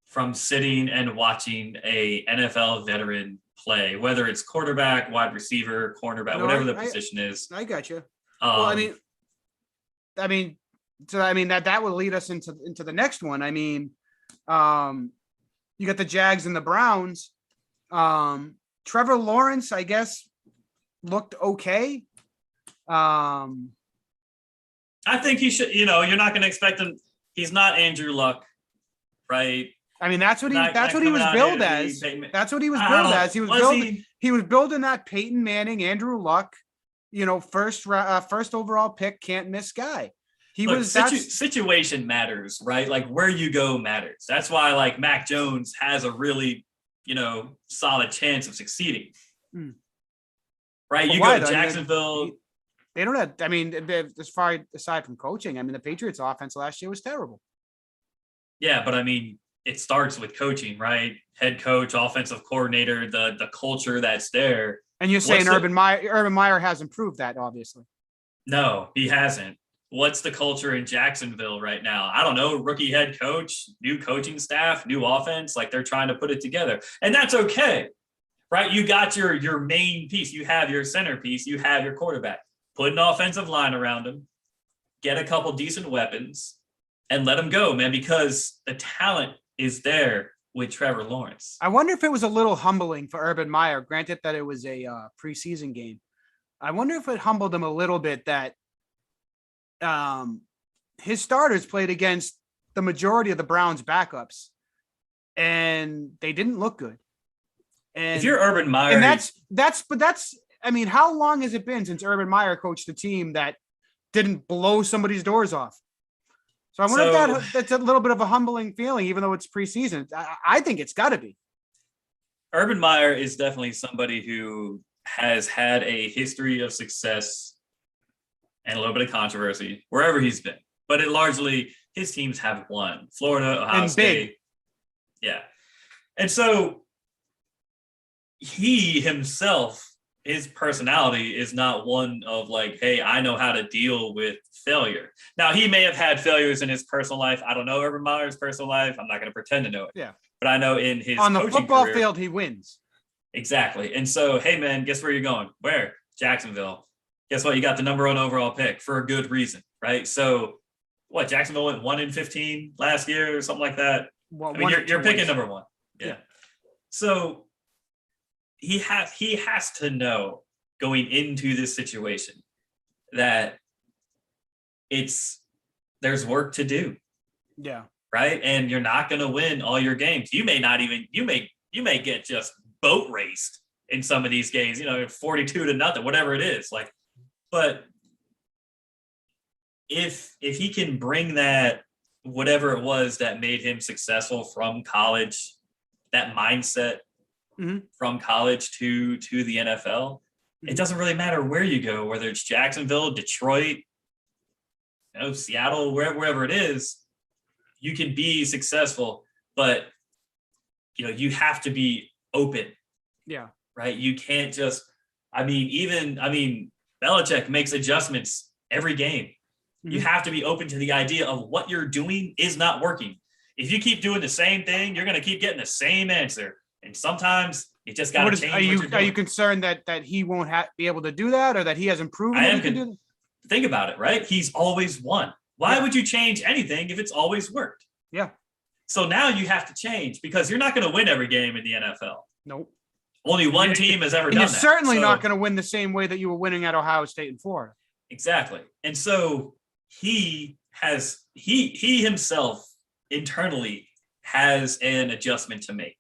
B: from sitting and watching a NFL veteran play, whether it's quarterback, wide receiver, cornerback, whatever the position is.
A: I got you. Well, I mean, that will lead us into the next one. I mean, you got the Jags and the Browns. Trevor Lawrence, I guess, looked okay.
B: I think he should, you're not going to expect him. He's not Andrew Luck, right?
A: I mean, that's what he was billed as. That's what he was billed as. He was building that Peyton Manning, Andrew Luck, first overall pick, can't miss guy.
B: Situation matters, right? Like where you go matters. That's why like Mac Jones has a really, solid chance of succeeding. Right? You go to Jacksonville.
A: They don't have, as far aside from coaching, the Patriots offense last year was terrible.
B: Yeah, but it starts with coaching, right? Head coach, offensive coordinator, the culture that's there.
A: And you're saying Urban Meyer has improved that, obviously.
B: No, he hasn't. What's the culture in Jacksonville right now? I don't know. Rookie head coach, new coaching staff, new offense. Like they're trying to put it together. And that's okay, right? You got your main piece. You have your centerpiece. You have your quarterback. Put an offensive line around him. Get a couple decent weapons and let him go, man, because the talent is there with Trevor Lawrence.
A: I wonder if it was a little humbling for Urban Meyer, granted that it was a preseason game. I wonder if it humbled him a little bit that his starters played against the majority of the Browns backups and they didn't look good. And
B: if you're Urban Meyer,
A: and that's how long has it been since Urban Meyer coached a team that didn't blow somebody's doors off? So I wonder if that's a little bit of a humbling feeling, even though it's preseason. I think it's got to be.
B: Urban Meyer is definitely somebody who has had a history of success and a little bit of controversy wherever he's been. But his teams have won. Florida, Ohio State. Big. Yeah. And so he himself, his personality is not one of like, hey, I know how to deal with failure. Now, he may have had failures in his personal life. I don't know Urban Meyer's personal life. I'm not going to pretend to know it.
A: Yeah.
B: But I know in his
A: on the football field, he wins.
B: Exactly. And so, hey, man, guess where you're going? Where? Jacksonville. Guess what? You got the number 1 overall pick for a good reason, right? So, what? Jacksonville went 1-15 last year or something like that.
A: Well,
B: you're picking number 1. Yeah. So he has to know going into this situation that there's work to do. Yeah. Right. And you're not going to win all your games. You may get just boat raced in some of these games, 42-0, whatever it is. Like, but if he can bring that, whatever it was that made him successful from college, that mindset from college to the NFL, it doesn't really matter where you go, whether it's Jacksonville, Detroit, Seattle, wherever it is, you can be successful, but you have to be open.
A: Yeah.
B: Right. You can't just, Belichick makes adjustments every game. You have to be open to the idea of what you're doing is not working. If you keep doing the same thing, you're going to keep getting the same answer. And sometimes you just got to change.
A: Are you concerned that he won't be able to do that, or that he hasn't proven?
B: Think about it, right? He's always won. Why would you change anything if it's always worked?
A: Yeah.
B: So now you have to change because you're not going to win every game in the NFL.
A: Nope.
B: Only one team has ever done that.
A: You're certainly not going to win the same way that you were winning at Ohio State and Florida.
B: Exactly. And so he himself internally has an adjustment to make.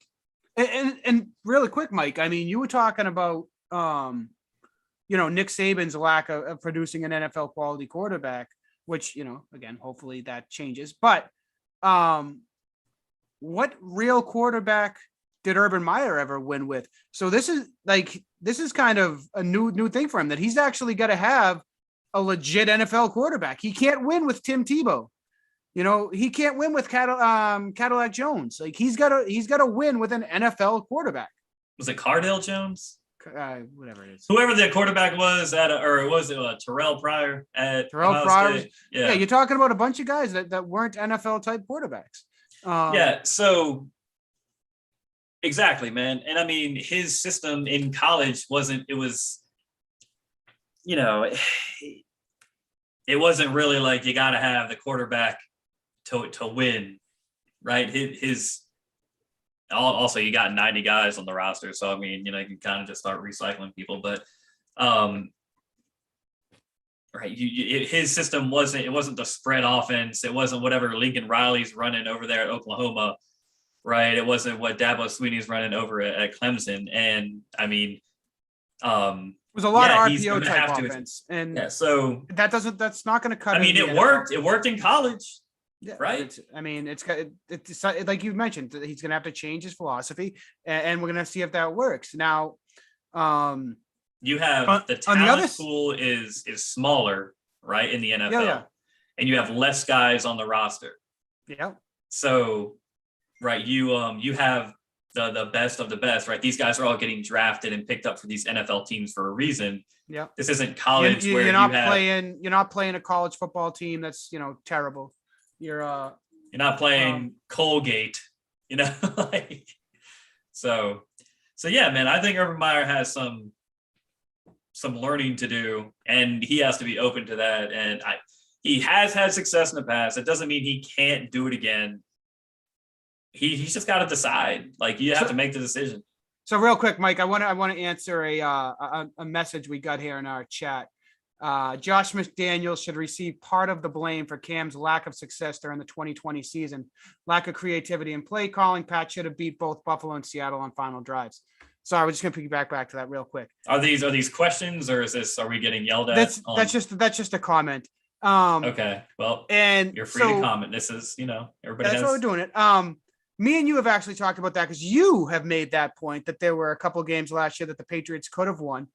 A: And really quick, Mike, you were talking about, Nick Saban's lack of producing an NFL quality quarterback, which, again, hopefully that changes. But what real quarterback did Urban Meyer ever win with? So this is kind of a new thing for him, that he's actually got to have a legit NFL quarterback. He can't win with Tim Tebow. He can't win with Cadillac Jones. Like he's got to win with an NFL quarterback.
B: Was it Cardale Jones?
A: Whatever it is.
B: Whoever the quarterback was or was it Terrell Pryor at
A: Terrell Pryor? Yeah, you're talking about a bunch of guys that weren't NFL type quarterbacks.
B: So exactly, man. And his system in college it wasn't really like you got to have the quarterback to win, right? Also, you got 90 guys on the roster, so I mean, you can kind of just start recycling people. But right, his system wasn't the spread offense. It wasn't whatever Lincoln Riley's running over there at Oklahoma, right? It wasn't what Dabo Swinney's running over at Clemson. And I mean,
A: it was a lot of RPO type offense, and
B: so
A: that's not going to cut.
B: I mean, it worked. It worked in college. Yeah, right.
A: It's like you mentioned, he's going to have to change his philosophy, and we're going to see if that works. Now,
B: you have the talent pool is smaller, right, in the NFL, and you have less guys on the roster.
A: Yeah.
B: So, right, you have the best of the best, right? These guys are all getting drafted and picked up for these NFL teams for a reason.
A: Yeah.
B: This isn't college where
A: you're not playing a college football team that's terrible. You're
B: not playing Colgate, like so yeah, man. I think Urban Meyer has some learning to do, and he has to be open to that. And he has had success in the past. It doesn't mean he can't do it again. He's just got to decide. Like, you have to make the decision.
A: So real quick, Mike, I want to answer a message we got here in our chat. Josh McDaniels should receive part of the blame for Cam's lack of success during the 2020 season. Lack of creativity and play calling. Pat should have beat both Buffalo and Seattle on final drives. Sorry, we're just gonna piggyback back to that real quick.
B: Are these questions, or are we getting yelled at?
A: That's just a comment.
B: Okay, well,
A: and
B: you're free to comment. This is everybody.
A: That's why we're doing it. Me and you have actually talked about that, because you have made that point that there were a couple of games last year that the Patriots could have won.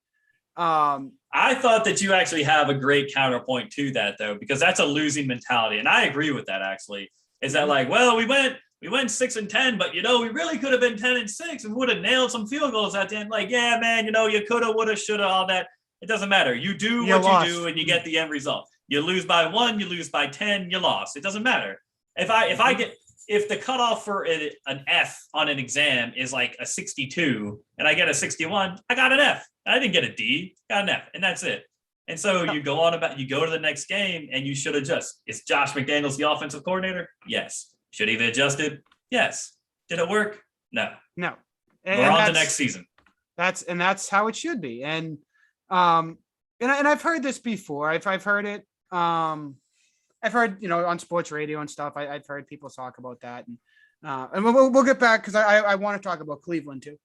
B: I thought that you actually have a great counterpoint to that, though, because that's a losing mentality, and I agree with that. Actually, is that like, well, we went 6-10, but we really could have been 10-6 and would have nailed some field goals at the end. Like, yeah, man, you could have, would have, should have, all that. It doesn't matter. You do what you do, and you get the end result. You lose by 1, you lose by 10, you lost. It doesn't matter. If the cutoff for an F on an exam is like a 62 and I get a 61, I got an F. I didn't get a D, got an F, and that's it. And so you go to the next game and you should adjust. Is Josh McDaniels the offensive coordinator? Yes. Should he have adjusted? Yes. Did it work? No.
A: No.
B: We're on to next season.
A: That's how it should be. And I've heard this before. I've heard it. I've heard, on sports radio and stuff. I've heard people talk about that, and we'll get back, because I want to talk about Cleveland too.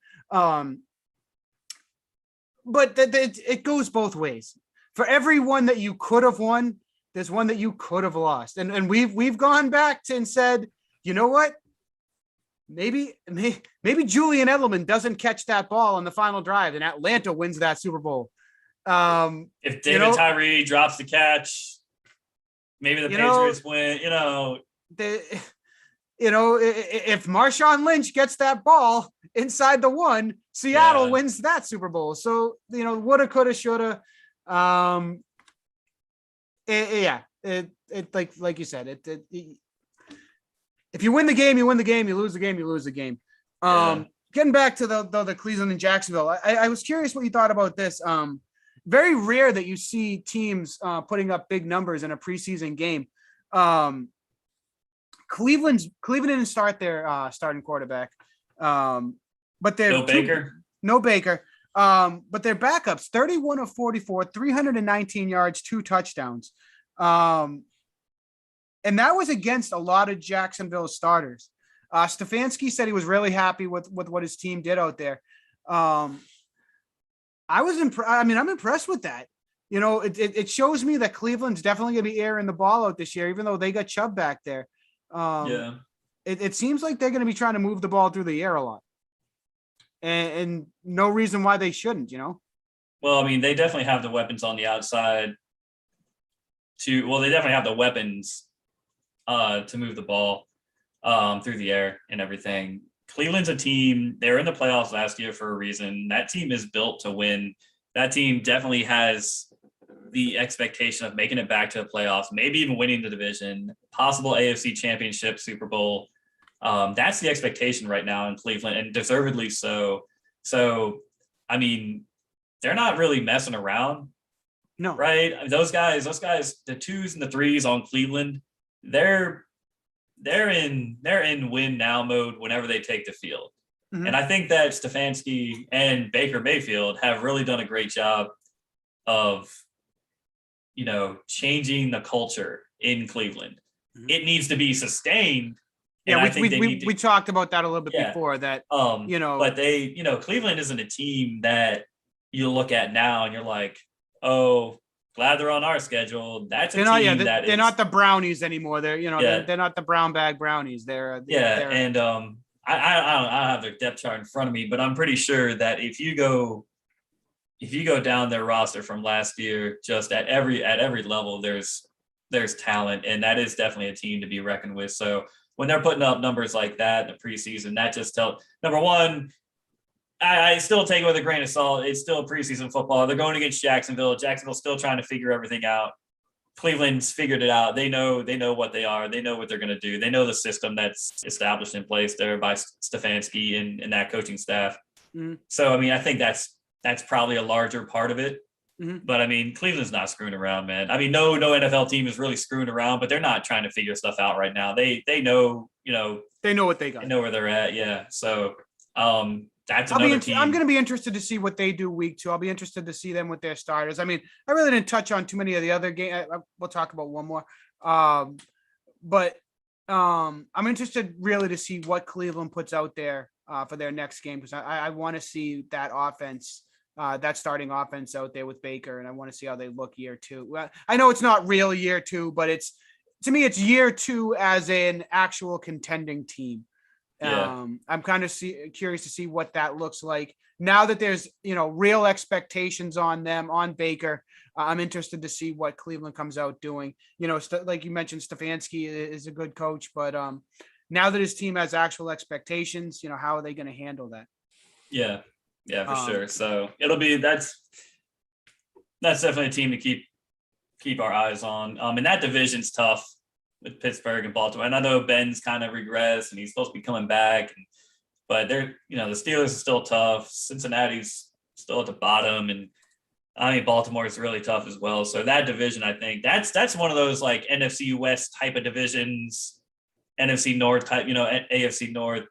A: But it goes both ways. For every one that you could have won, there's one that you could have lost, and we've gone back and said, you know what? Maybe Julian Edelman doesn't catch that ball on the final drive, and Atlanta wins that Super Bowl.
B: If David Tyree drops the catch. Maybe the Patriots win,
A: if Marshawn Lynch gets that ball inside the 1, Seattle wins that Super Bowl. So, woulda, coulda, shoulda. Like you said, if you win the game, you win the game. You lose the game, you lose the game. Getting back to the Cleveland and Jacksonville, I was curious what you thought about this. Very rare that you see teams putting up big numbers in a preseason game. Cleveland didn't start their starting quarterback, but they're no Baker. But their backups, 31 of 44, 319 yards, 2 touchdowns. And that was against a lot of Jacksonville starters. Stefanski said he was really happy with what his team did out there. I'm impressed with that. It shows me that Cleveland's definitely going to be airing the ball out this year, even though they got Chubb back there. It seems like they're going to be trying to move the ball through the air a lot, and no reason why they shouldn't.
B: Well, I mean, they definitely have the weapons on the outside. They definitely have the weapons to move the ball through the air and everything. Cleveland's a team, they were in the playoffs last year for a reason. That team is built to win. That team definitely has the expectation of making it back to the playoffs, maybe even winning the division, possible AFC Championship, Super Bowl. That's the expectation right now in Cleveland, and deservedly so. So, I mean, they're not really messing around.
A: No.
B: Right? Those guys, the 2s and the 3s on Cleveland, they're in win now mode whenever they take the field. And I think that Stefanski and Baker Mayfield have really done a great job of, changing the culture in Cleveland. It needs to be sustained.
A: Yeah, we talked about that a little bit before that,
B: but they, Cleveland isn't a team that you look at now and you're like, oh, glad they're on our schedule. That's a team
A: they're not the Brownies anymore. They're, they're not the brown bag Brownies. They're
B: and I don't have their depth chart in front of me, but I'm pretty sure that if you go down their roster from last year, just at every level, there's talent, and that is definitely a team to be reckoned with. So when they're putting up numbers like that in the preseason, that just tells, number one, I still take it with a grain of salt. It's still preseason football. They're going against Jacksonville. Jacksonville's still trying to figure everything out. Cleveland's figured it out. They know what they are. They know what they're going to do. They know the system that's established in place there by Stefanski and that coaching staff. So, I mean, I think that's probably a larger part of it. But I mean, Cleveland's not screwing around, man. I mean, no NFL team is really screwing around, but they're not trying to figure stuff out right now. They know,
A: they know what they got.
B: They know where they're at. Yeah. So, that's
A: another team. I'm going to be interested to see what they do week 2. I'll be interested to see them with their starters. I mean, I really didn't touch on too many of the other games. We'll talk about one more. But I'm interested really to see what Cleveland puts out there for their next game, because I want to see that offense, that starting offense out there with Baker, and I want to see how they look year 2. Well, I know it's not real year 2, but to me, it's year 2 as an actual contending team.
B: Yeah.
A: I'm kind of curious to see what that looks like now that there's, real expectations on them, on Baker. I'm interested to see what Cleveland comes out doing. Like you mentioned, Stefanski is a good coach, but now that his team has actual expectations, how are they going to handle that?
B: Yeah, for sure. So that's definitely a team to keep our eyes on. And that division's tough with Pittsburgh and Baltimore. And I know Ben's kind of regressed and he's supposed to be coming back, but the Steelers are still tough. Cincinnati's still at the bottom, and I mean, Baltimore is really tough as well. So that division, I think that's one of those like NFC West type of divisions, NFC North type, AFC North.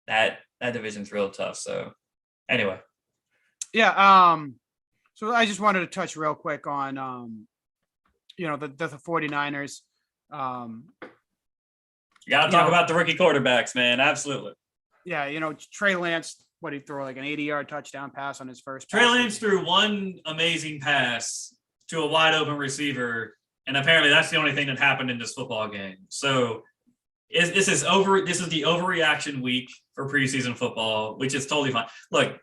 B: That division's real tough. So anyway.
A: Yeah. So I just wanted to touch real quick on, the 49ers.
B: You got to talk about the rookie quarterbacks, man. Absolutely.
A: Yeah. Trey Lance, what did he throw, like an 80-yard touchdown pass on his first
B: Trey Lance threw one amazing pass to a wide open receiver, and apparently that's the only thing that happened in this football game. So this is the overreaction week for preseason football, which is totally fine. Look,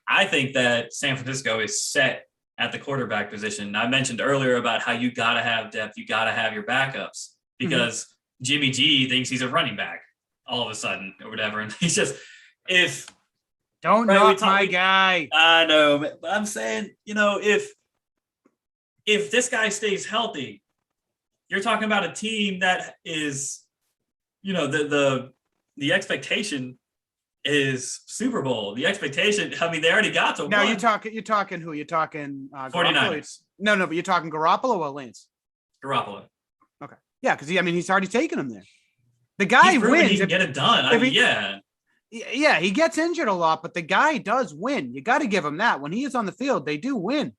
B: I think that San Francisco is set at the quarterback position. I mentioned earlier about how you got to have depth. You got to have your backups, because Jimmy G thinks he's a running back all of a sudden or whatever. And he's just,
A: don't knock my guy.
B: I know, but I'm saying, if this guy stays healthy, you're talking about a team that is, the expectation is Super Bowl. The expectation, I mean, they already got to
A: now
B: one.
A: You're talking who? You're talking
B: 49ers.
A: No, but you're talking Garoppolo or Lance?
B: Garoppolo.
A: Okay. Yeah, because he's already taken him there. The guy wins.
B: He can get it done.
A: Yeah, he gets injured a lot, but the guy does win. You got to give him that. When he is on the field, they do win.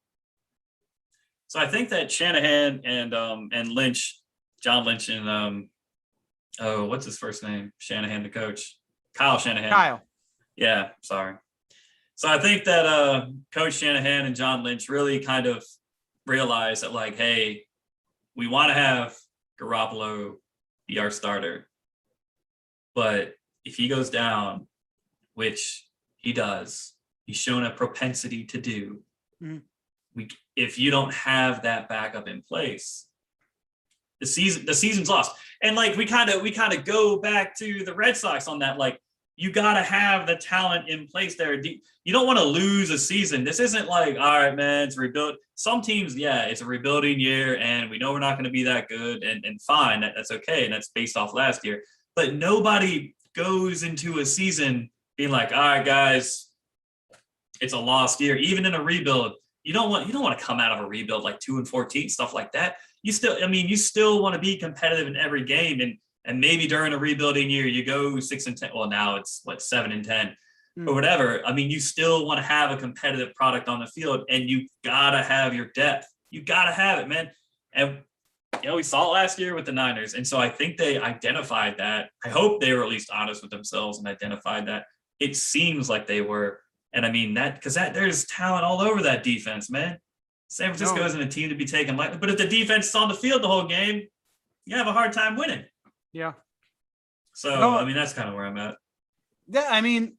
B: So I think that Shanahan and Lynch, John Lynch, and what's his first name? Shanahan, the coach. Kyle Shanahan.
A: Kyle.
B: Yeah, sorry. So I think that Coach Shanahan and John Lynch really kind of realized that, like, hey, we want to have Garoppolo be our starter. But if he goes down, which he does, he's shown a propensity to do, if you don't have that backup in place, the season's lost. And like we kind of go back to the Red Sox on that. Like, you got to have the talent in place there. You don't want to lose a season. This isn't like, all right, man, it's rebuild. Some teams, yeah, it's a rebuilding year, and we know we're not going to be that good, and fine, that's okay, and that's based off last year. But nobody goes into a season being like, all right, guys, it's a lost year. Even in a rebuild, you don't want to come out of a rebuild like 2-14, stuff like that. You still want to be competitive in every game, and And maybe during a rebuilding year, you go 6-10. Well, now it's 7-10 or whatever. I mean, you still want to have a competitive product on the field, and you gotta have your depth. You gotta have it, man. And we saw it last year with the Niners. And so I think they identified that. I hope they were at least honest with themselves and identified that. It seems like they were. And I mean because there's talent all over that defense, man. San Francisco isn't a team to be taken lightly. But if the defense is on the field the whole game, you have a hard time winning.
A: Yeah.
B: So, I mean, that's kind of where I'm at.
A: Yeah, I mean,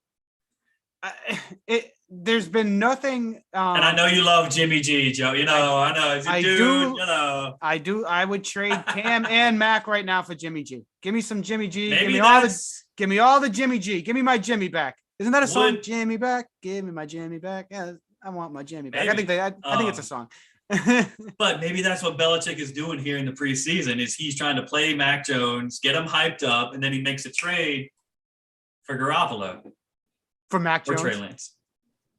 A: there's been nothing.
B: And I know you love Jimmy G, Joe. I know. It's a dude.
A: I do. I would trade Cam and Mac right now for Jimmy G. Give me some Jimmy G.
B: Maybe
A: give me all the Jimmy G. Give me my Jimmy back. Isn't that a song? Jimmy back. Give me my Jimmy back. Yeah, I want my Jimmy back. Maybe. I think it's a song.
B: But maybe that's what Belichick is doing here in the preseason is he's trying to play Mac Jones, get him hyped up, and then he makes a trade for Garoppolo.
A: For Mac Jones?
B: Or Trey Lance.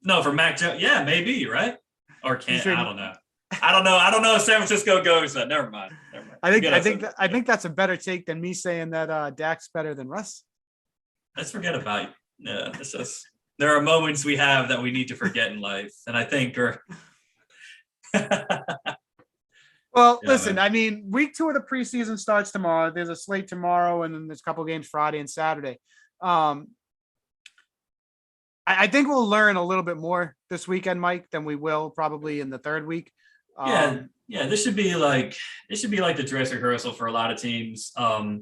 B: No, for Mac Jones. Yeah, maybe, right? Or can't. I don't know. I don't know if San Francisco goes that. Never mind.
A: I think that's a better take than me saying that Dak's better than Russ.
B: Let's forget about it. Yeah, it's just there are moments we have that we need to forget in life, and I think
A: Well, listen, man. I mean, week 2 of the preseason starts tomorrow. There's a slate tomorrow, and then there's a couple games Friday and Saturday. I think we'll learn a little bit more this weekend, Mike, than we will probably in the third week.
B: Yeah. This should be like the dress rehearsal for a lot of teams. I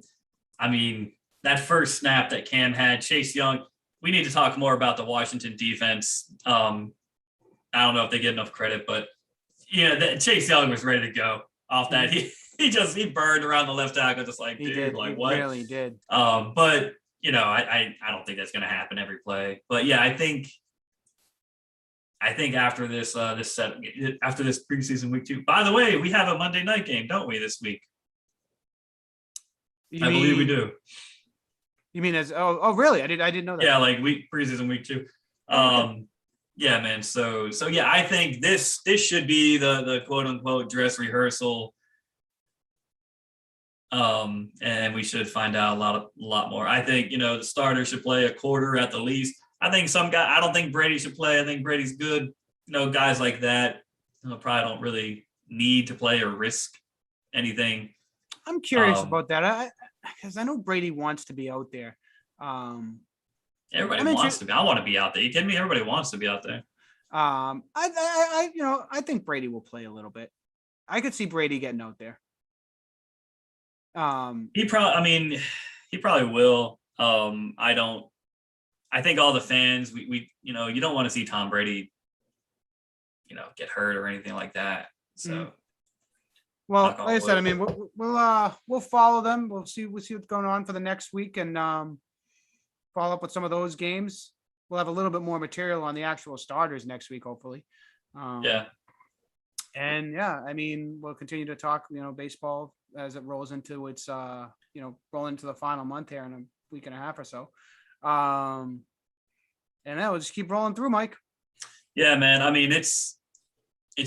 B: mean, that first snap that Cam had, Chase Young. We need to talk more about the Washington defense. I don't know if they get enough credit, but Chase Young was ready to go off that. He burned around the left tackle just like, dude,
A: he
B: what?
A: He really did.
B: But I don't think that's going to happen every play. But yeah, I think after this after this preseason week 2. By the way, we have a Monday night game, don't we, this week? I believe we do.
A: You mean really? I didn't know that.
B: Yeah, like preseason week 2. Yeah, man. So yeah, I think this should be the quote unquote dress rehearsal. And we should find out a lot more. I think, the starter should play a quarter at the least. I think I don't think Brady should play. I think Brady's good. Guys like that, probably don't really need to play or risk anything.
A: I'm curious about that. Because I know Brady wants to be out there.
B: Everybody wants to be. I want to be out there. You kidding me? Everybody wants to be out there.
A: I think Brady will play a little bit. I could see Brady getting out there.
B: He probably will. I think all the fans, we you don't want to see Tom Brady, get hurt or anything like that. So,
A: well, like I said, I mean, we'll follow them. We'll see what's going on for the next week and follow up with some of those games. We'll have a little bit more material on the actual starters next week, hopefully.
B: Yeah.
A: And yeah, I mean, we'll continue to talk, baseball as it rolls into its, rolling into the final month here in a week and a half or so. And yeah, we'll just keep rolling through, Mike.
B: Yeah, man. I mean, it's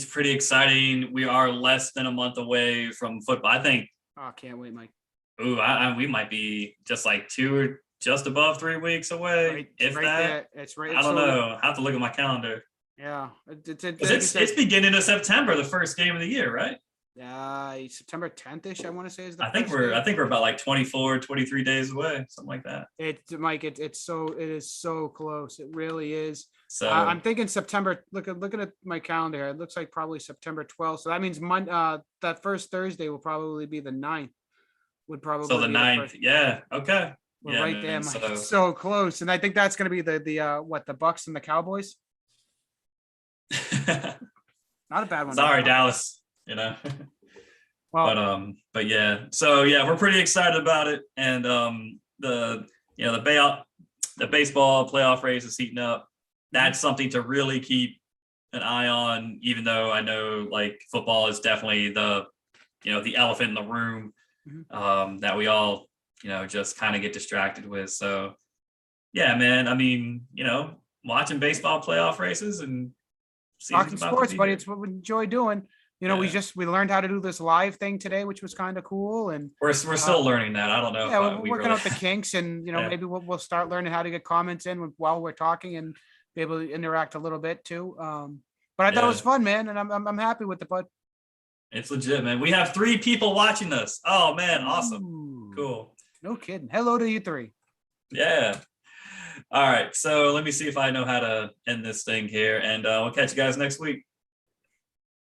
B: pretty exciting. We are less than a month away from football. I think.
A: Oh, can't wait, Mike.
B: Ooh, we might be just like 2 or just above 3 weeks away. It's right. I don't know. I have to look at my calendar.
A: Yeah,
B: it's beginning of September, the first game of the year, right?
A: September 10th-ish, I want to say is the
B: I think we're about like 24, 23 days away, something like that.
A: Mike, it is so close. It really is.
B: So
A: I'm thinking September. Looking at my calendar, it looks like probably September 12th. So that means that first Thursday will probably be the 9th. So
B: the 9th. Yeah. Okay.
A: We're right there, Mike. It's so close. And I think that's going to be the Bucks and the Cowboys. Not a bad one.
B: Sorry, Dallas. Well, but yeah. So yeah, we're pretty excited about it, and the baseball playoff race is heating up. That's something to really keep an eye on. Even though I know like football is definitely the elephant in the room that we all just kind of get distracted with. So yeah, man. I mean, watching baseball playoff races and
A: talking sports, buddy. It's what we enjoy doing. You know, we learned how to do this live thing today, which was kind of cool. And
B: we're still learning that. I don't know.
A: Yeah, we're working out the kinks, and
B: Yeah.
A: maybe we'll start learning how to get comments in while we're talking and be able to interact a little bit too. But I thought it was fun, man, and I'm happy with the bud.
B: It's legit, man. We have 3 people watching us. Oh man, awesome.
A: Ooh,
B: Cool.
A: no kidding. Hello to you 3.
B: Yeah. All right. So let me see if I know how to end this thing here, and we'll catch you guys next week.